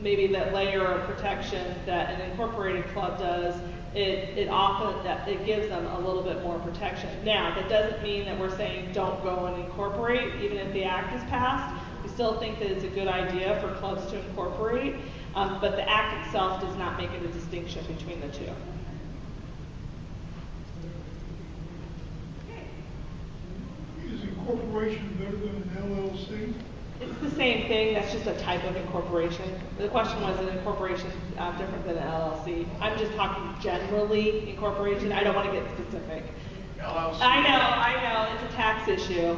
[SPEAKER 2] maybe that layer of protection that an incorporated club does, it gives them a little bit more protection. Now, that doesn't mean that we're saying don't go and incorporate, even if the act is passed. We still think that it's a good idea for clubs to incorporate, but the act itself does not make a distinction between the two.
[SPEAKER 15] Is incorporation better than an LLC?
[SPEAKER 2] It's the same thing, that's just a type of incorporation. The question was, is incorporation different than an LLC? I'm just talking generally incorporation. I don't want to get specific.
[SPEAKER 6] LLC.
[SPEAKER 2] I know, it's a tax issue.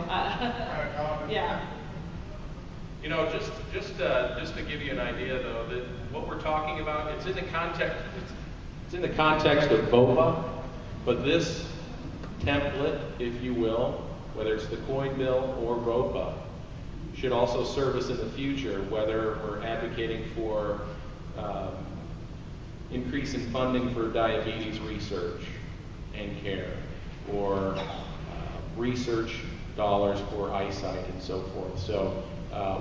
[SPEAKER 2] Yeah.
[SPEAKER 8] You know, just to give you an idea, though, that what we're talking about, it's in the context of VOPA, but this template, if you will, whether it's the coin bill or VOPA, should also serve us in the future, whether we're advocating for increase in funding for diabetes research and care, or research dollars for eyesight and so forth. So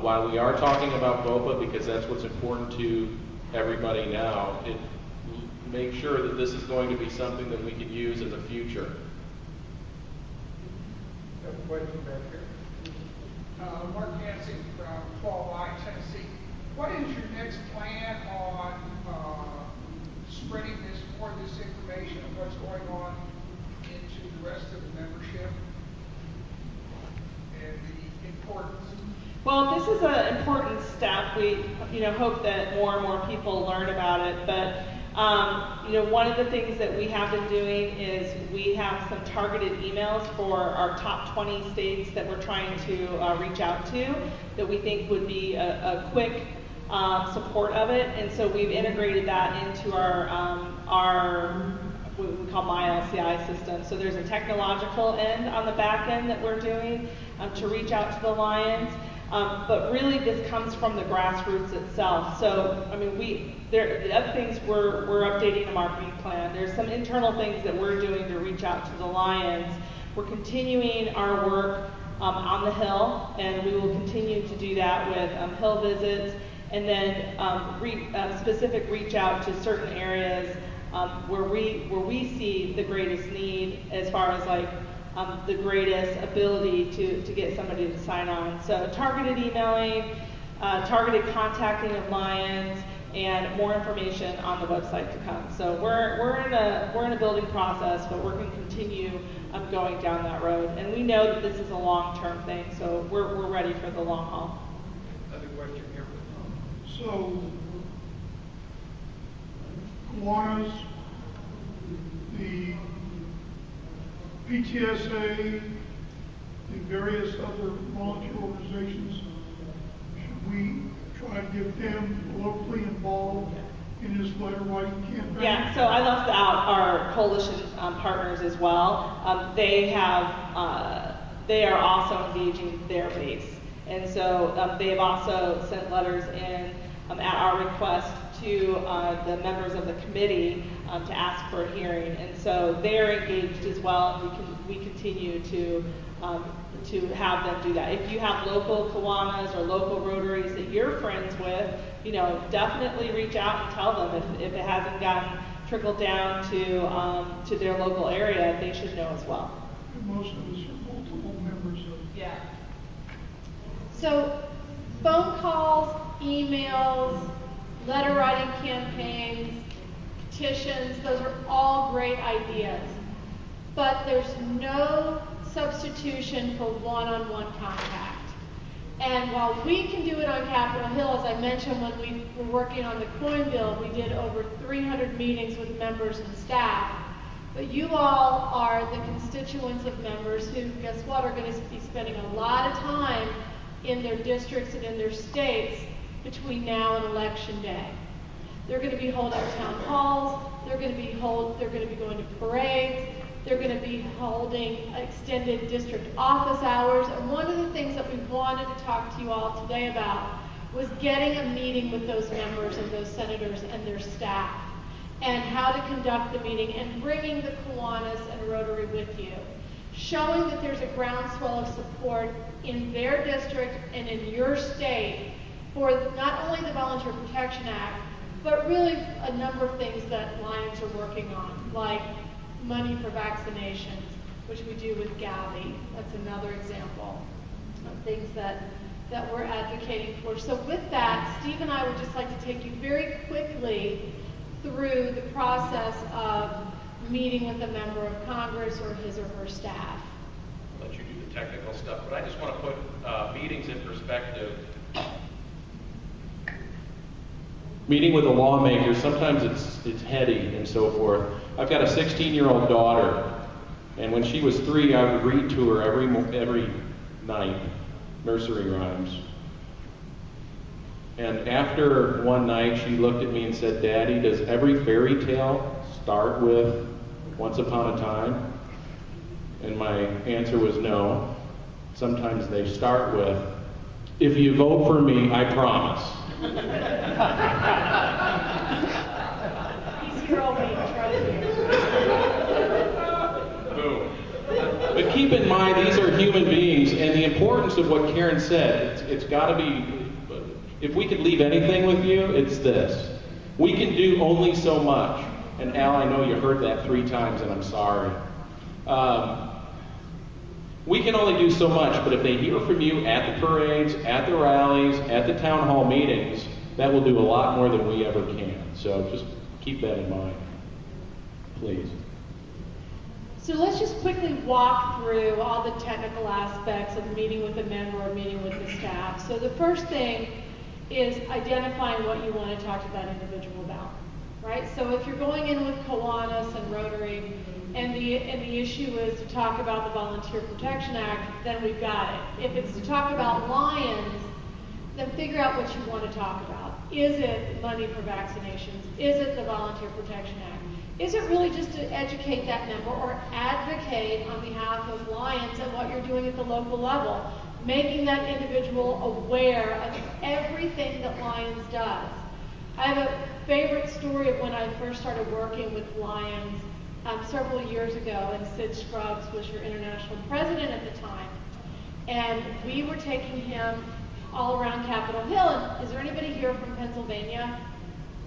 [SPEAKER 8] while we are talking about VOPA, because that's what's important to everybody now, make sure that this is going to be something that we can use in the future.
[SPEAKER 14] I have a question back here. Mark Yancey from 12I, Tennessee. What is your next plan on spreading more of this information of what's going on into the rest of the membership and the importance?
[SPEAKER 2] Well, this is an important step. We, hope that more and more people learn about it. But, one of the things that we have been doing is we have some targeted emails for our top 20 states that we're trying to reach out to, that we think would be a quick support of it, and so we've integrated that into our what we call My LCI system. So there's a technological end on the back end that we're doing to reach out to the Lions. But really this comes from the grassroots itself. So, I mean, the other things we're updating the marketing plan. There's some internal things that we're doing to reach out to the Lions. We're continuing our work on the Hill, and we will continue to do that with Hill visits, and then specific reach out to certain areas where we see the greatest need as far as like the greatest ability to get somebody to sign on. So targeted emailing, targeted contacting of Lions, and more information on the website to come. So we're in a building process, but we're going to continue going down that road. And we know that this is a long-term thing, so we're ready for the long haul.
[SPEAKER 14] Another question here.
[SPEAKER 15] So, Kiwanis, the PTSA, the various other volunteer organizations, should we try to get them locally involved in this letter writing campaign?
[SPEAKER 2] Yeah, so I left out our coalition partners as well. They are also engaging their base. And so they have also sent letters in at our request to the members of the committee to ask for a hearing. And so they're engaged as well, and we continue to have them do that. If you have local Kiwanis or local Rotaries that you're friends with, definitely reach out and tell them if it hasn't gotten trickled down to their local area, they should know as well.
[SPEAKER 15] And most of us are multiple members of.
[SPEAKER 2] Yeah.
[SPEAKER 7] So phone calls, emails, letter writing campaigns, petitions, those are all great ideas. But there's no substitution for one-on-one contact. And while we can do it on Capitol Hill, as I mentioned when we were working on the coin bill, we did over 300 meetings with members and staff. But you all are the constituents of members who, guess what, are going to be spending a lot of time in their districts and in their states between now and Election Day. They're going to be holding town halls, they're going to be going to parades, they're going to be holding extended district office hours. And one of the things that we wanted to talk to you all today about was getting a meeting with those members and those senators and their staff, and how to conduct the meeting, and bringing the Kiwanis and Rotary with you. Showing that there's a groundswell of support in their district and in your state for not only the Volunteer Protection Act, but really a number of things that Lions are working on, like money for vaccinations, which we do with Gavi. That's another example of things that we're advocating for. So with that, Steve and I would just like to take you very quickly through the process of meeting with a member of Congress or his or her staff.
[SPEAKER 8] I'll let you do the technical stuff, but I just want to put meetings in perspective. Meeting with a lawmaker, sometimes it's heady and so forth. I've got a 16-year-old daughter, and when she was 3, I would read to her every night, nursery rhymes. And after one night, she looked at me and said, "Daddy, does every fairy tale start with once upon a time?" And my answer was no. Sometimes they start with, "If you vote for me, I promise."
[SPEAKER 7] He's here all week, try to hear.
[SPEAKER 8] Boom.
[SPEAKER 3] But keep in mind, these are human beings, and the importance of what Karen said, it's got to be, if we could leave anything with you, it's this. We can do only so much. And Al, I know you heard that 3 times, and I'm sorry. We can only do so much, but if they hear from you at the parades, at the rallies, at the town hall meetings, that will do a lot more than we ever can. So just keep that in mind, please.
[SPEAKER 7] So let's just quickly walk through all the technical aspects of meeting with a member or meeting with the staff. So the first thing is identifying what you want to talk to that individual about, right? So if you're going in with Kiwanis and Rotary, and the issue is to talk about the Volunteer Protection Act, then we've got it. If it's to talk about Lions, then figure out what you want to talk about. Is it money for vaccinations? Is it the Volunteer Protection Act? Is it really just to educate that member or advocate on behalf of Lions and what you're doing at the local level, making that individual aware of everything that Lions does? I have a favorite story of when I first started working with Lions several years ago, and Sid Scruggs was your international president at the time. And we were taking him all around Capitol Hill. And is there anybody here from Pennsylvania?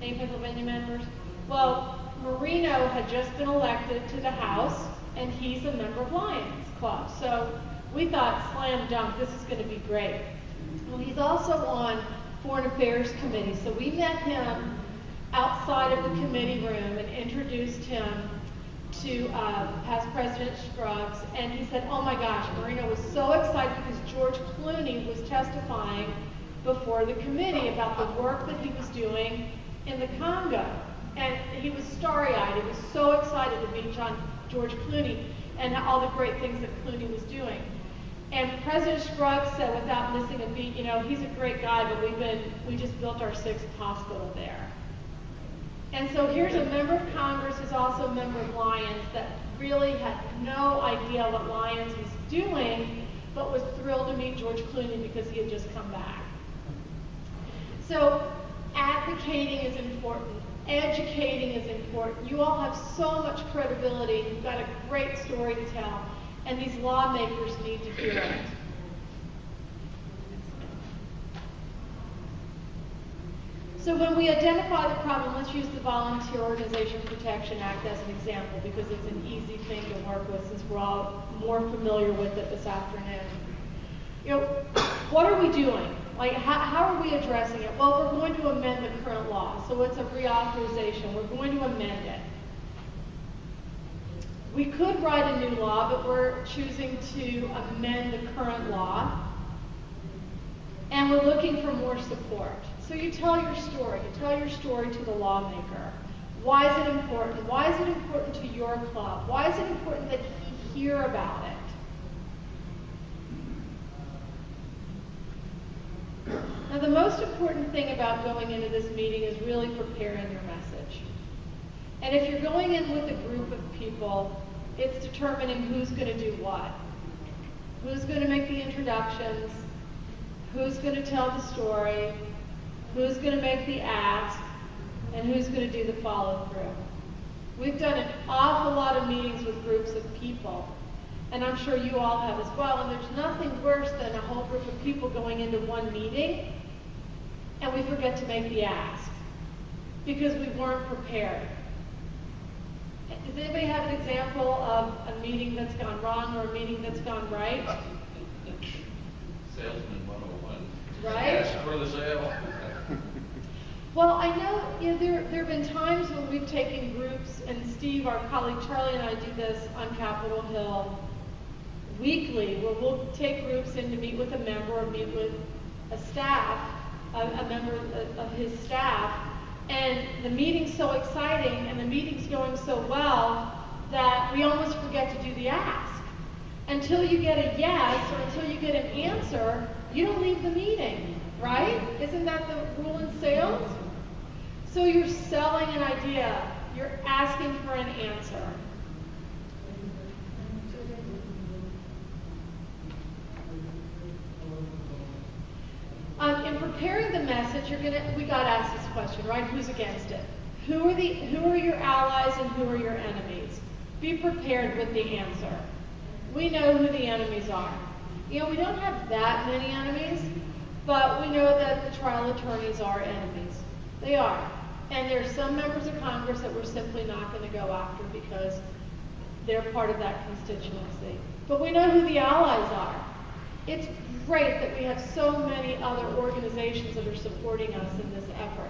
[SPEAKER 7] Any Pennsylvania members? Well, Marino had just been elected to the House, and he's a member of Lions Club. So we thought, slam dunk, this is going to be great. Well, he's also on Foreign Affairs Committee. So we met him outside of the committee room and introduced him to past President Scruggs, and he said, oh my gosh, Marino was so excited because George Clooney was testifying before the committee about the work that he was doing in the Congo. And he was starry-eyed. He was so excited to meet George Clooney and all the great things that Clooney was doing. And President Scruggs said, without missing a beat, you know, he's a great guy, but we just built our 6th hospital there. And so here's a member of Congress who's also a member of Lions that really had no idea what Lions was doing, but was thrilled to meet George Clooney because he had just come back. So advocating is important. Educating is important. You all have so much credibility. You've got a great story to tell, and these lawmakers need to hear it. So when we identify the problem, let's use the Volunteer Organization Protection Act as an example because it's an easy thing to work with since we're all more familiar with it this afternoon. You know, what are we doing? Like, how are we addressing it? Well, we're going to amend the current law. So it's a reauthorization. We're going to amend it. We could write a new law, but we're choosing to amend the current law. And we're looking for more support. So you tell your story. You tell your story to the lawmaker. Why is it important? Why is it important to your club? Why is it important that he hear about it? Now, the most important thing about going into this meeting is really preparing your message. And if you're going in with a group of people, it's determining who's going to do what. Who's going to make the introductions? Who's going to tell the story? Who's going to make the ask? And who's going to do the follow-through? We've done an awful lot of meetings with groups of people. And I'm sure you all have as well. And there's nothing worse than a whole group of people going into one meeting and we forget to make the ask because we weren't prepared. Does anybody have an example of a meeting that's gone wrong or a meeting that's gone right?
[SPEAKER 3] Salesman 101.
[SPEAKER 7] Right?
[SPEAKER 3] Ask for the sale.
[SPEAKER 7] Well, I know there have been times when we've taken groups, and Steve, our colleague Charlie, and I do this on Capitol Hill weekly, where we'll take groups in to meet with a member or meet with a staff, a member of his staff, and the meeting's so exciting and the meeting's going so well that we almost forget to do the ask. Until you get a yes or until you get an answer, you don't leave the meeting, right? Isn't that the rule in sales? So you're selling an idea, you're asking for an answer. In preparing the message, we got asked this question, right? Who's against it? Who are your allies and who are your enemies? Be prepared with the answer. We know who the enemies are. You know, we don't have that many enemies, but we know that the trial attorneys are enemies. They are. And there are some members of Congress that we're simply not going to go after because they're part of that constituency. But we know who the allies are. It's great that we have so many other organizations that are supporting us in this effort.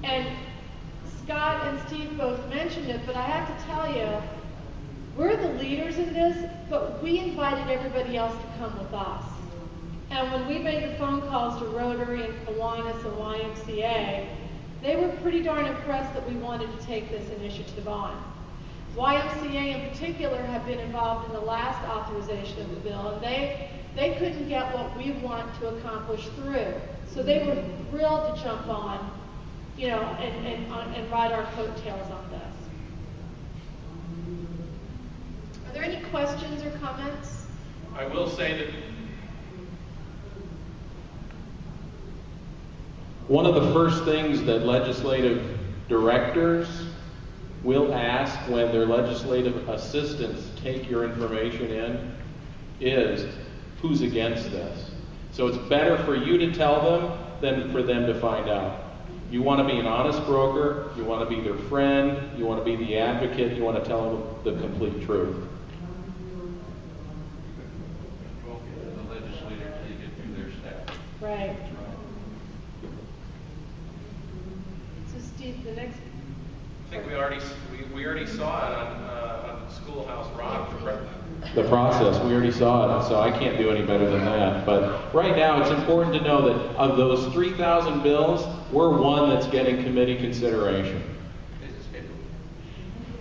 [SPEAKER 7] And Scott and Steve both mentioned it, but I have to tell you, we're the leaders in this, but we invited everybody else to come with us. And when we made the phone calls to Rotary and Kiwanis and YMCA, they were pretty darn impressed that we wanted to take this initiative on. YMCA in particular have been involved in the last authorization of the bill, and they couldn't get what we want to accomplish through. So they were thrilled to jump on, you know, and ride our coattails on this. Are there any questions or comments?
[SPEAKER 8] I will say that
[SPEAKER 19] one of the first things that legislative directors will ask when their legislative assistants take your information in is, who's against this? So it's better for you to tell them than for them to find out. You want to be an honest broker, you want to be their friend, you want to be the advocate, you want to tell them the complete truth.
[SPEAKER 3] The legislator take it through their staff.
[SPEAKER 7] Right. So Steve, the next.
[SPEAKER 8] I think we already saw it on Schoolhouse Rock.
[SPEAKER 19] The process, we already saw it, so I can't do any better than that. But right now, it's important to know that of those 3,000 bills, we're one that's getting committee consideration.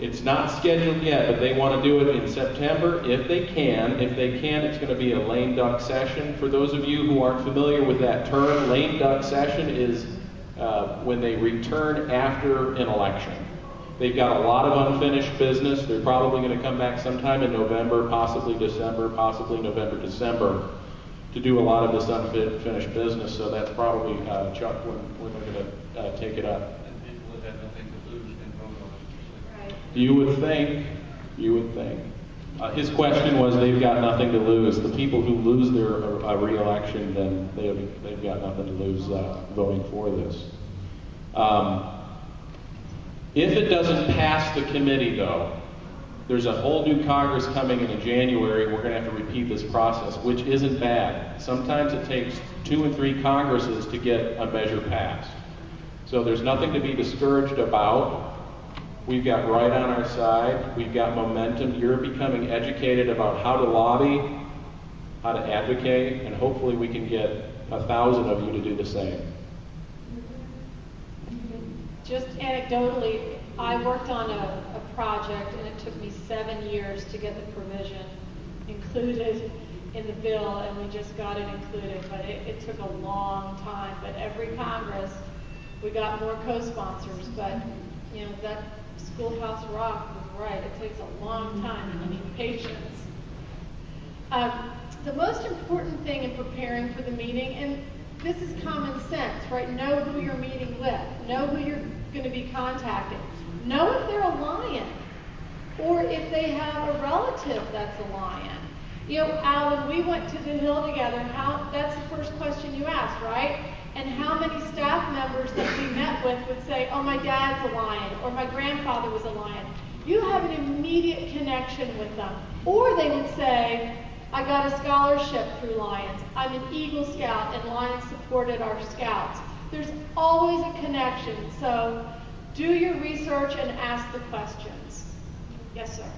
[SPEAKER 19] It's not scheduled yet, but they want to do it in September if they can. If they can, it's going to be a lame duck session. For those of you who aren't familiar with that term, lame duck session is when they return after an election. They've got a lot of unfinished business. They're probably going to come back sometime in November, possibly December, possibly November, December, to do a lot of this unfinished business. So that's probably, Chuck, when they're going to take it up.
[SPEAKER 3] And people that have nothing to lose can vote on it.
[SPEAKER 7] Right.
[SPEAKER 19] You would think. His question was, they've got nothing to lose. The people who lose their re-election, then they've got nothing to lose voting for this. If it doesn't pass the committee, though, there's a whole new Congress coming in January. We're going to have to repeat this process, which isn't bad. Sometimes it takes 2 and 3 Congresses to get a measure passed. So there's nothing to be discouraged about. We've got right on our side. We've got momentum. You're becoming educated about how to lobby, how to advocate, and hopefully we can get 1,000 of you to do the same.
[SPEAKER 7] Just anecdotally, I worked on a project and it took me 7 years to get the provision included in the bill, and we just got it included, but it took a long time. But every Congress, we got more co-sponsors, but you know, that Schoolhouse Rock was right. It takes a long time and you need patience. The most important thing in preparing for the meeting, and this is common sense, right? Know who you're meeting with. Know who you're going to be contacting. Know if they're a lion or if they have a relative that's a lion. You know, Al, when we went to the Hill together, that's the first question you asked, right? And how many staff members that we met with would say, oh, my dad's a lion, or my grandfather was a lion. You have an immediate connection with them. Or they would say, I got a scholarship through Lions. I'm an Eagle Scout, and Lions supported our scouts. There's always a connection. So do your research and ask the questions. Yes, sir.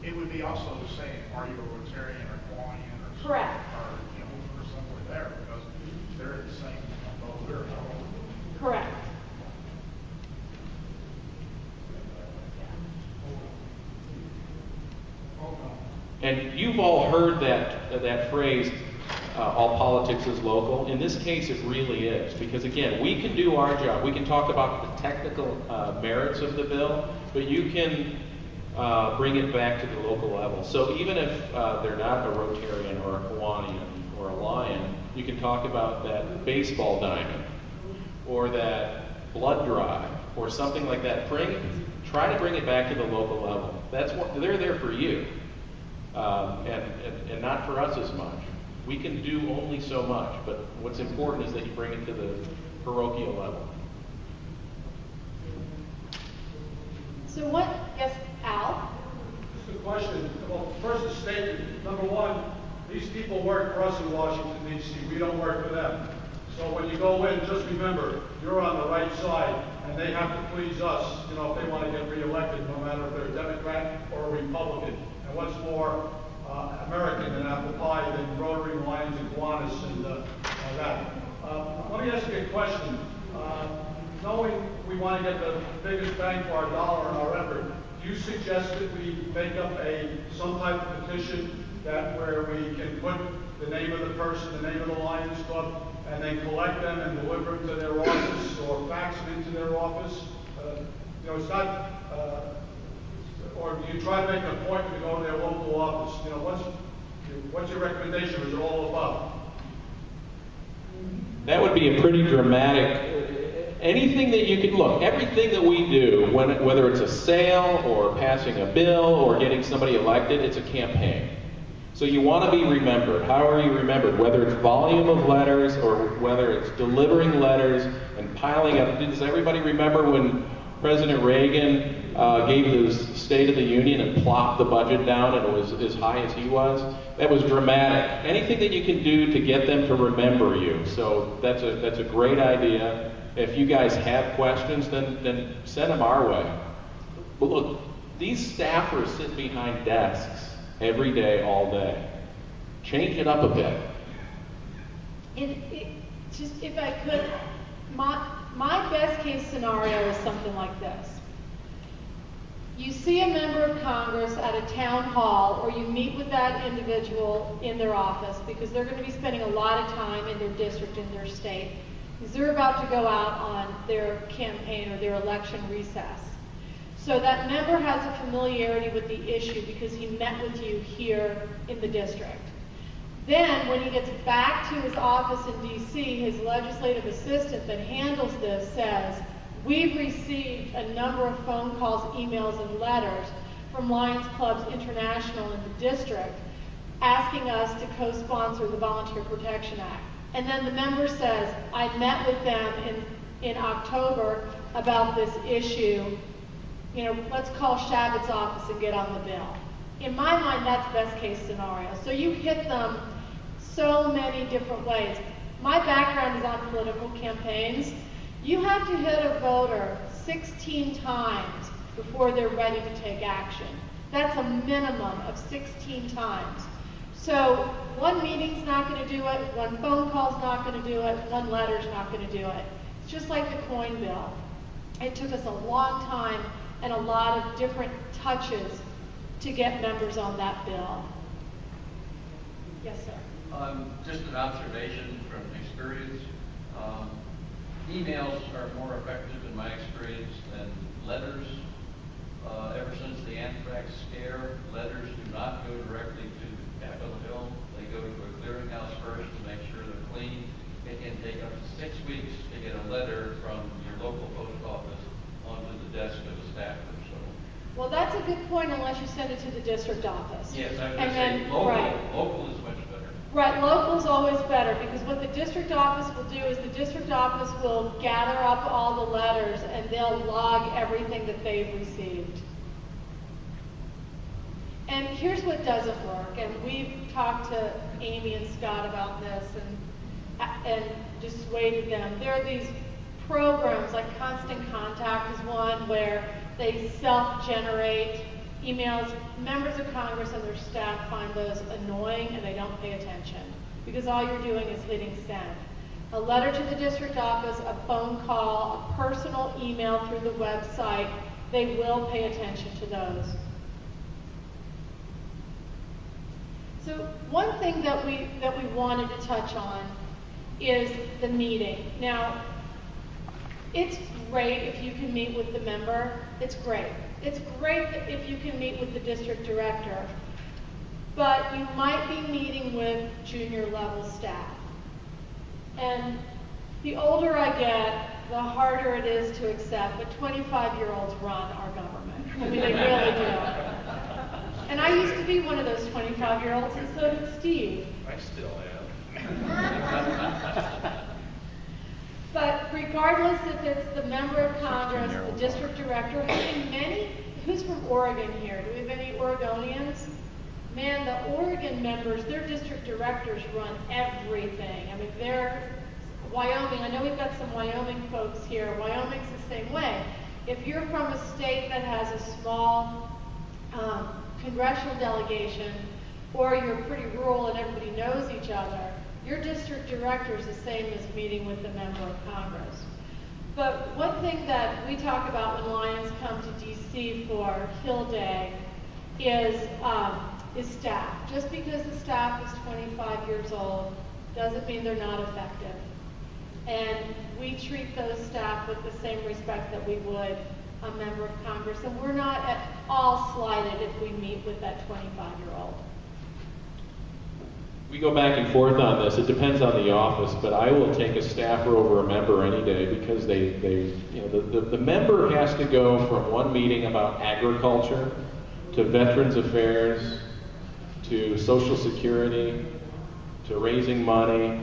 [SPEAKER 14] It would be also the same, are you a Rotarian or Hawaiian or
[SPEAKER 7] correct,
[SPEAKER 14] or you know, or somewhere there, because they're the same. Well,
[SPEAKER 7] correct.
[SPEAKER 19] And you've all heard that phrase, all politics is local. In this case, it really is. Because again, we can do our job. We can talk about the technical merits of the bill, but you can bring it back to the local level. So even if they're not a Rotarian or a Hawaiian or a Lion, you can talk about that baseball diamond or that blood drive or something like that. Try to bring it back to the local level. That's what they're there for you. And not for us as much. We can do only so much, but what's important is that you bring it to the parochial level.
[SPEAKER 7] So what, yes, Al?
[SPEAKER 13] Just a question. Well, first a statement. Number one, these people work for us in Washington, D.C. We don't work for them. So when you go in, just remember, you're on the right side, and they have to please us, you know, if they want to get reelected, no matter if they're a Democrat or a Republican. And what's more American than apple pie than Rotary Lions and Kiwanis and that. Let me ask you a question. Knowing we want to get the biggest bang for our dollar and our effort, do you suggest that we make up some type of petition that where we can put the name of the person, the name of the Lions Club, and they collect them and deliver them to their office or fax them into their office. It's not, or do you try to make an appointment to go to their local office? What's your recommendation? Is it all above?
[SPEAKER 19] That would be a pretty dramatic, anything that you can, look, everything that we do, whether it's a sale or passing a bill or getting somebody elected, it's a campaign. So you want to be remembered. How are you remembered? Whether it's volume of letters or whether it's delivering letters and piling up. Does everybody remember when President Reagan gave the State of the Union and plopped the budget down and it was as high as he was? That was dramatic. Anything that you can do to get them to remember you. So that's a great idea. If you guys have questions, then send them our way. But look, these staffers sit behind desks every day, all day. Change it up a bit.
[SPEAKER 7] Just if I could, my best case scenario is something like this. You see a member of Congress at a town hall, or you meet with that individual in their office because they're going to be spending a lot of time in their district, in their state, because they're about to go out on their campaign or their election recess. So that member has a familiarity with the issue because he met with you here in the district. Then, when he gets back to his office in D.C., his legislative assistant that handles this says, we've received a number of phone calls, emails, and letters from Lions Clubs International in the district asking us to co-sponsor the Volunteer Protection Act. And then the member says, I met with them in October about this issue. Let's call Shabbat's office and get on the bill. In my mind, that's best case scenario. So you hit them so many different ways. My background is on political campaigns. You have to hit a voter 16 times before they're ready to take action. That's a minimum of 16 times. So one meeting's not going to do it, one phone call's not going to do it, one letter's not going to do it. It's just like the coin bill. It took us a long time and a lot of different touches to get members on that bill. Yes, sir.
[SPEAKER 20] Just an observation from experience. Emails are more effective in my experience than letters. Ever since the anthrax scare, letters do not go directly to Capitol Hill. They go to a clearinghouse first to make sure they're clean. It can take up to 6 weeks to get a letter from your local post office onto the desk of a staffer.
[SPEAKER 7] Well, that's a good point unless you send it to the district office.
[SPEAKER 20] Yes, I was going to say local is much better.
[SPEAKER 7] Right, local is always better because what the district office will do is the district office will gather up all the letters and they'll log everything that they've received. And here's what doesn't work, and we've talked to Amy and Scott about this and dissuaded them. There are these programs like Constant Contact is one where they self-generate emails. Members of Congress and their staff find those annoying and they don't pay attention because all you're doing is hitting send. A letter to the district office, a phone call, a personal email through the website, they will pay attention to those. So one thing that we wanted to touch on is the meeting. Now, it's great if you can meet with the member. It's great. It's great if you can meet with the district director. But you might be meeting with junior level staff. And the older I get, the harder it is to accept, but 25-year-olds run our government. I mean, they really do. And I used to be one of those 25-year-olds, and so did Steve.
[SPEAKER 8] I still am.
[SPEAKER 7] But regardless if it's the member of Congress, the district director, who's from Oregon here? Do we have any Oregonians? Man, the Oregon members, their district directors run everything. I mean, Wyoming, I know we've got some Wyoming folks here. Wyoming's the same way. If you're from a state that has a small congressional delegation, or you're pretty rural and everybody knows each other, your district director is the same as meeting with the member of Congress. But one thing that we talk about when Lions come to D.C. for Hill Day is staff. Just because the staff is 25 years old doesn't mean they're not effective. And we treat those staff with the same respect that we would a member of Congress. And we're not at all slighted if we meet with that 25-year-old.
[SPEAKER 19] We go back and forth on this. It depends on the office, but I will take a staffer over a member any day because the member has to go from one meeting about agriculture to Veterans Affairs to Social Security to raising money.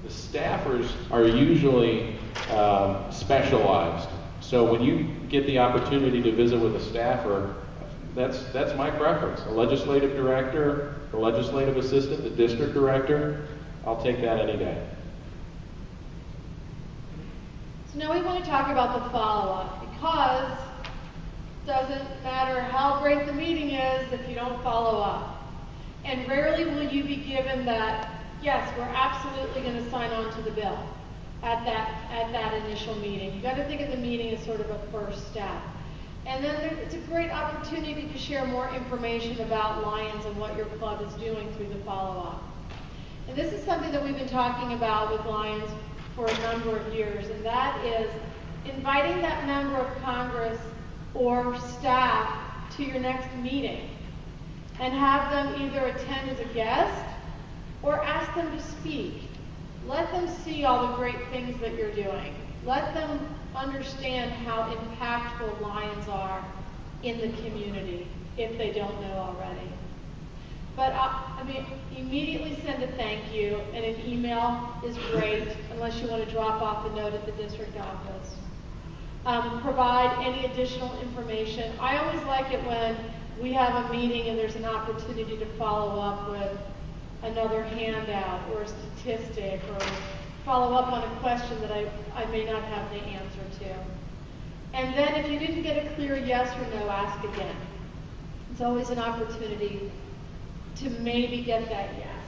[SPEAKER 19] The staffers are usually specialized. So when you get the opportunity to visit with a staffer, that's my preference. A legislative director, the legislative assistant, the district director, I'll take that any day.
[SPEAKER 7] So now we want to talk about the follow-up, because it doesn't matter how great the meeting is if you don't follow up. And rarely will you be given that, yes, we're absolutely going to sign on to the bill at that initial meeting. You've got to think of the meeting as sort of a first step. And then it's a great opportunity to share more information about Lions and what your club is doing through the follow-up. And this is something that we've been talking about with Lions for a number of years, and that is inviting that member of Congress or staff to your next meeting and have them either attend as a guest or ask them to speak. Let them see all the great things that you're doing. Let them understand how impactful Lions are in the community if they don't know already. But immediately send a thank you, and an email is great unless you want to drop off a note at the district office. Provide any additional information. I always like it when we have a meeting and there's an opportunity to follow up with another handout or a statistic, or follow up on a question that I may not have the answer to. And then if you didn't get a clear yes or no, ask again. It's always an opportunity to maybe get that yes.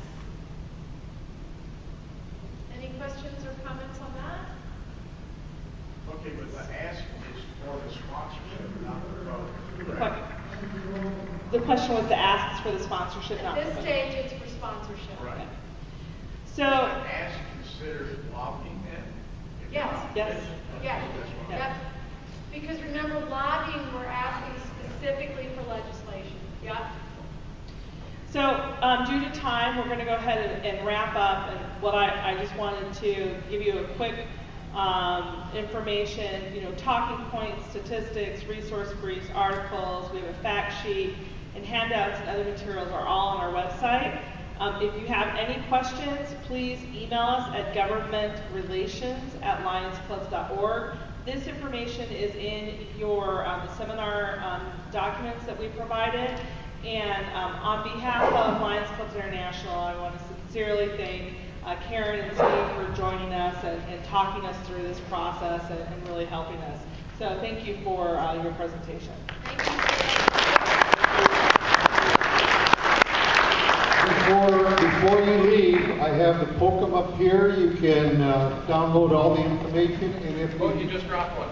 [SPEAKER 7] Any questions or comments on that?
[SPEAKER 13] Okay, but the ask is for the sponsorship, not the vote.
[SPEAKER 2] The question was to ask for the sponsorship, not
[SPEAKER 7] At
[SPEAKER 2] the
[SPEAKER 7] this
[SPEAKER 2] vote.
[SPEAKER 7] stage, it's for sponsorship.
[SPEAKER 13] Right.
[SPEAKER 2] So,
[SPEAKER 13] Ask considers lobbying then? If
[SPEAKER 7] Yes.
[SPEAKER 13] not,
[SPEAKER 2] Yes.
[SPEAKER 13] then-
[SPEAKER 7] Yes.
[SPEAKER 13] That's what
[SPEAKER 7] Yep. Because remember, lobbying, we're asking specifically for legislation. Yep.
[SPEAKER 2] So due to time, we're going to go ahead and wrap up. And what I just wanted to give you a quick information, talking points, statistics, resource briefs, articles. We have a fact sheet, and handouts and other materials are all on our website. If you have any questions, please email us at governmentrelations@lionsclubs.org. This information is in your the seminar documents that we provided. And on behalf of Lions Clubs International, I want to sincerely thank Karen and Steve for joining us and talking us through this process and really helping us. So thank you for your presentation.
[SPEAKER 1] Before you leave, I have the POCM up here. You can download all the information, and if
[SPEAKER 8] Oh, you just dropped one.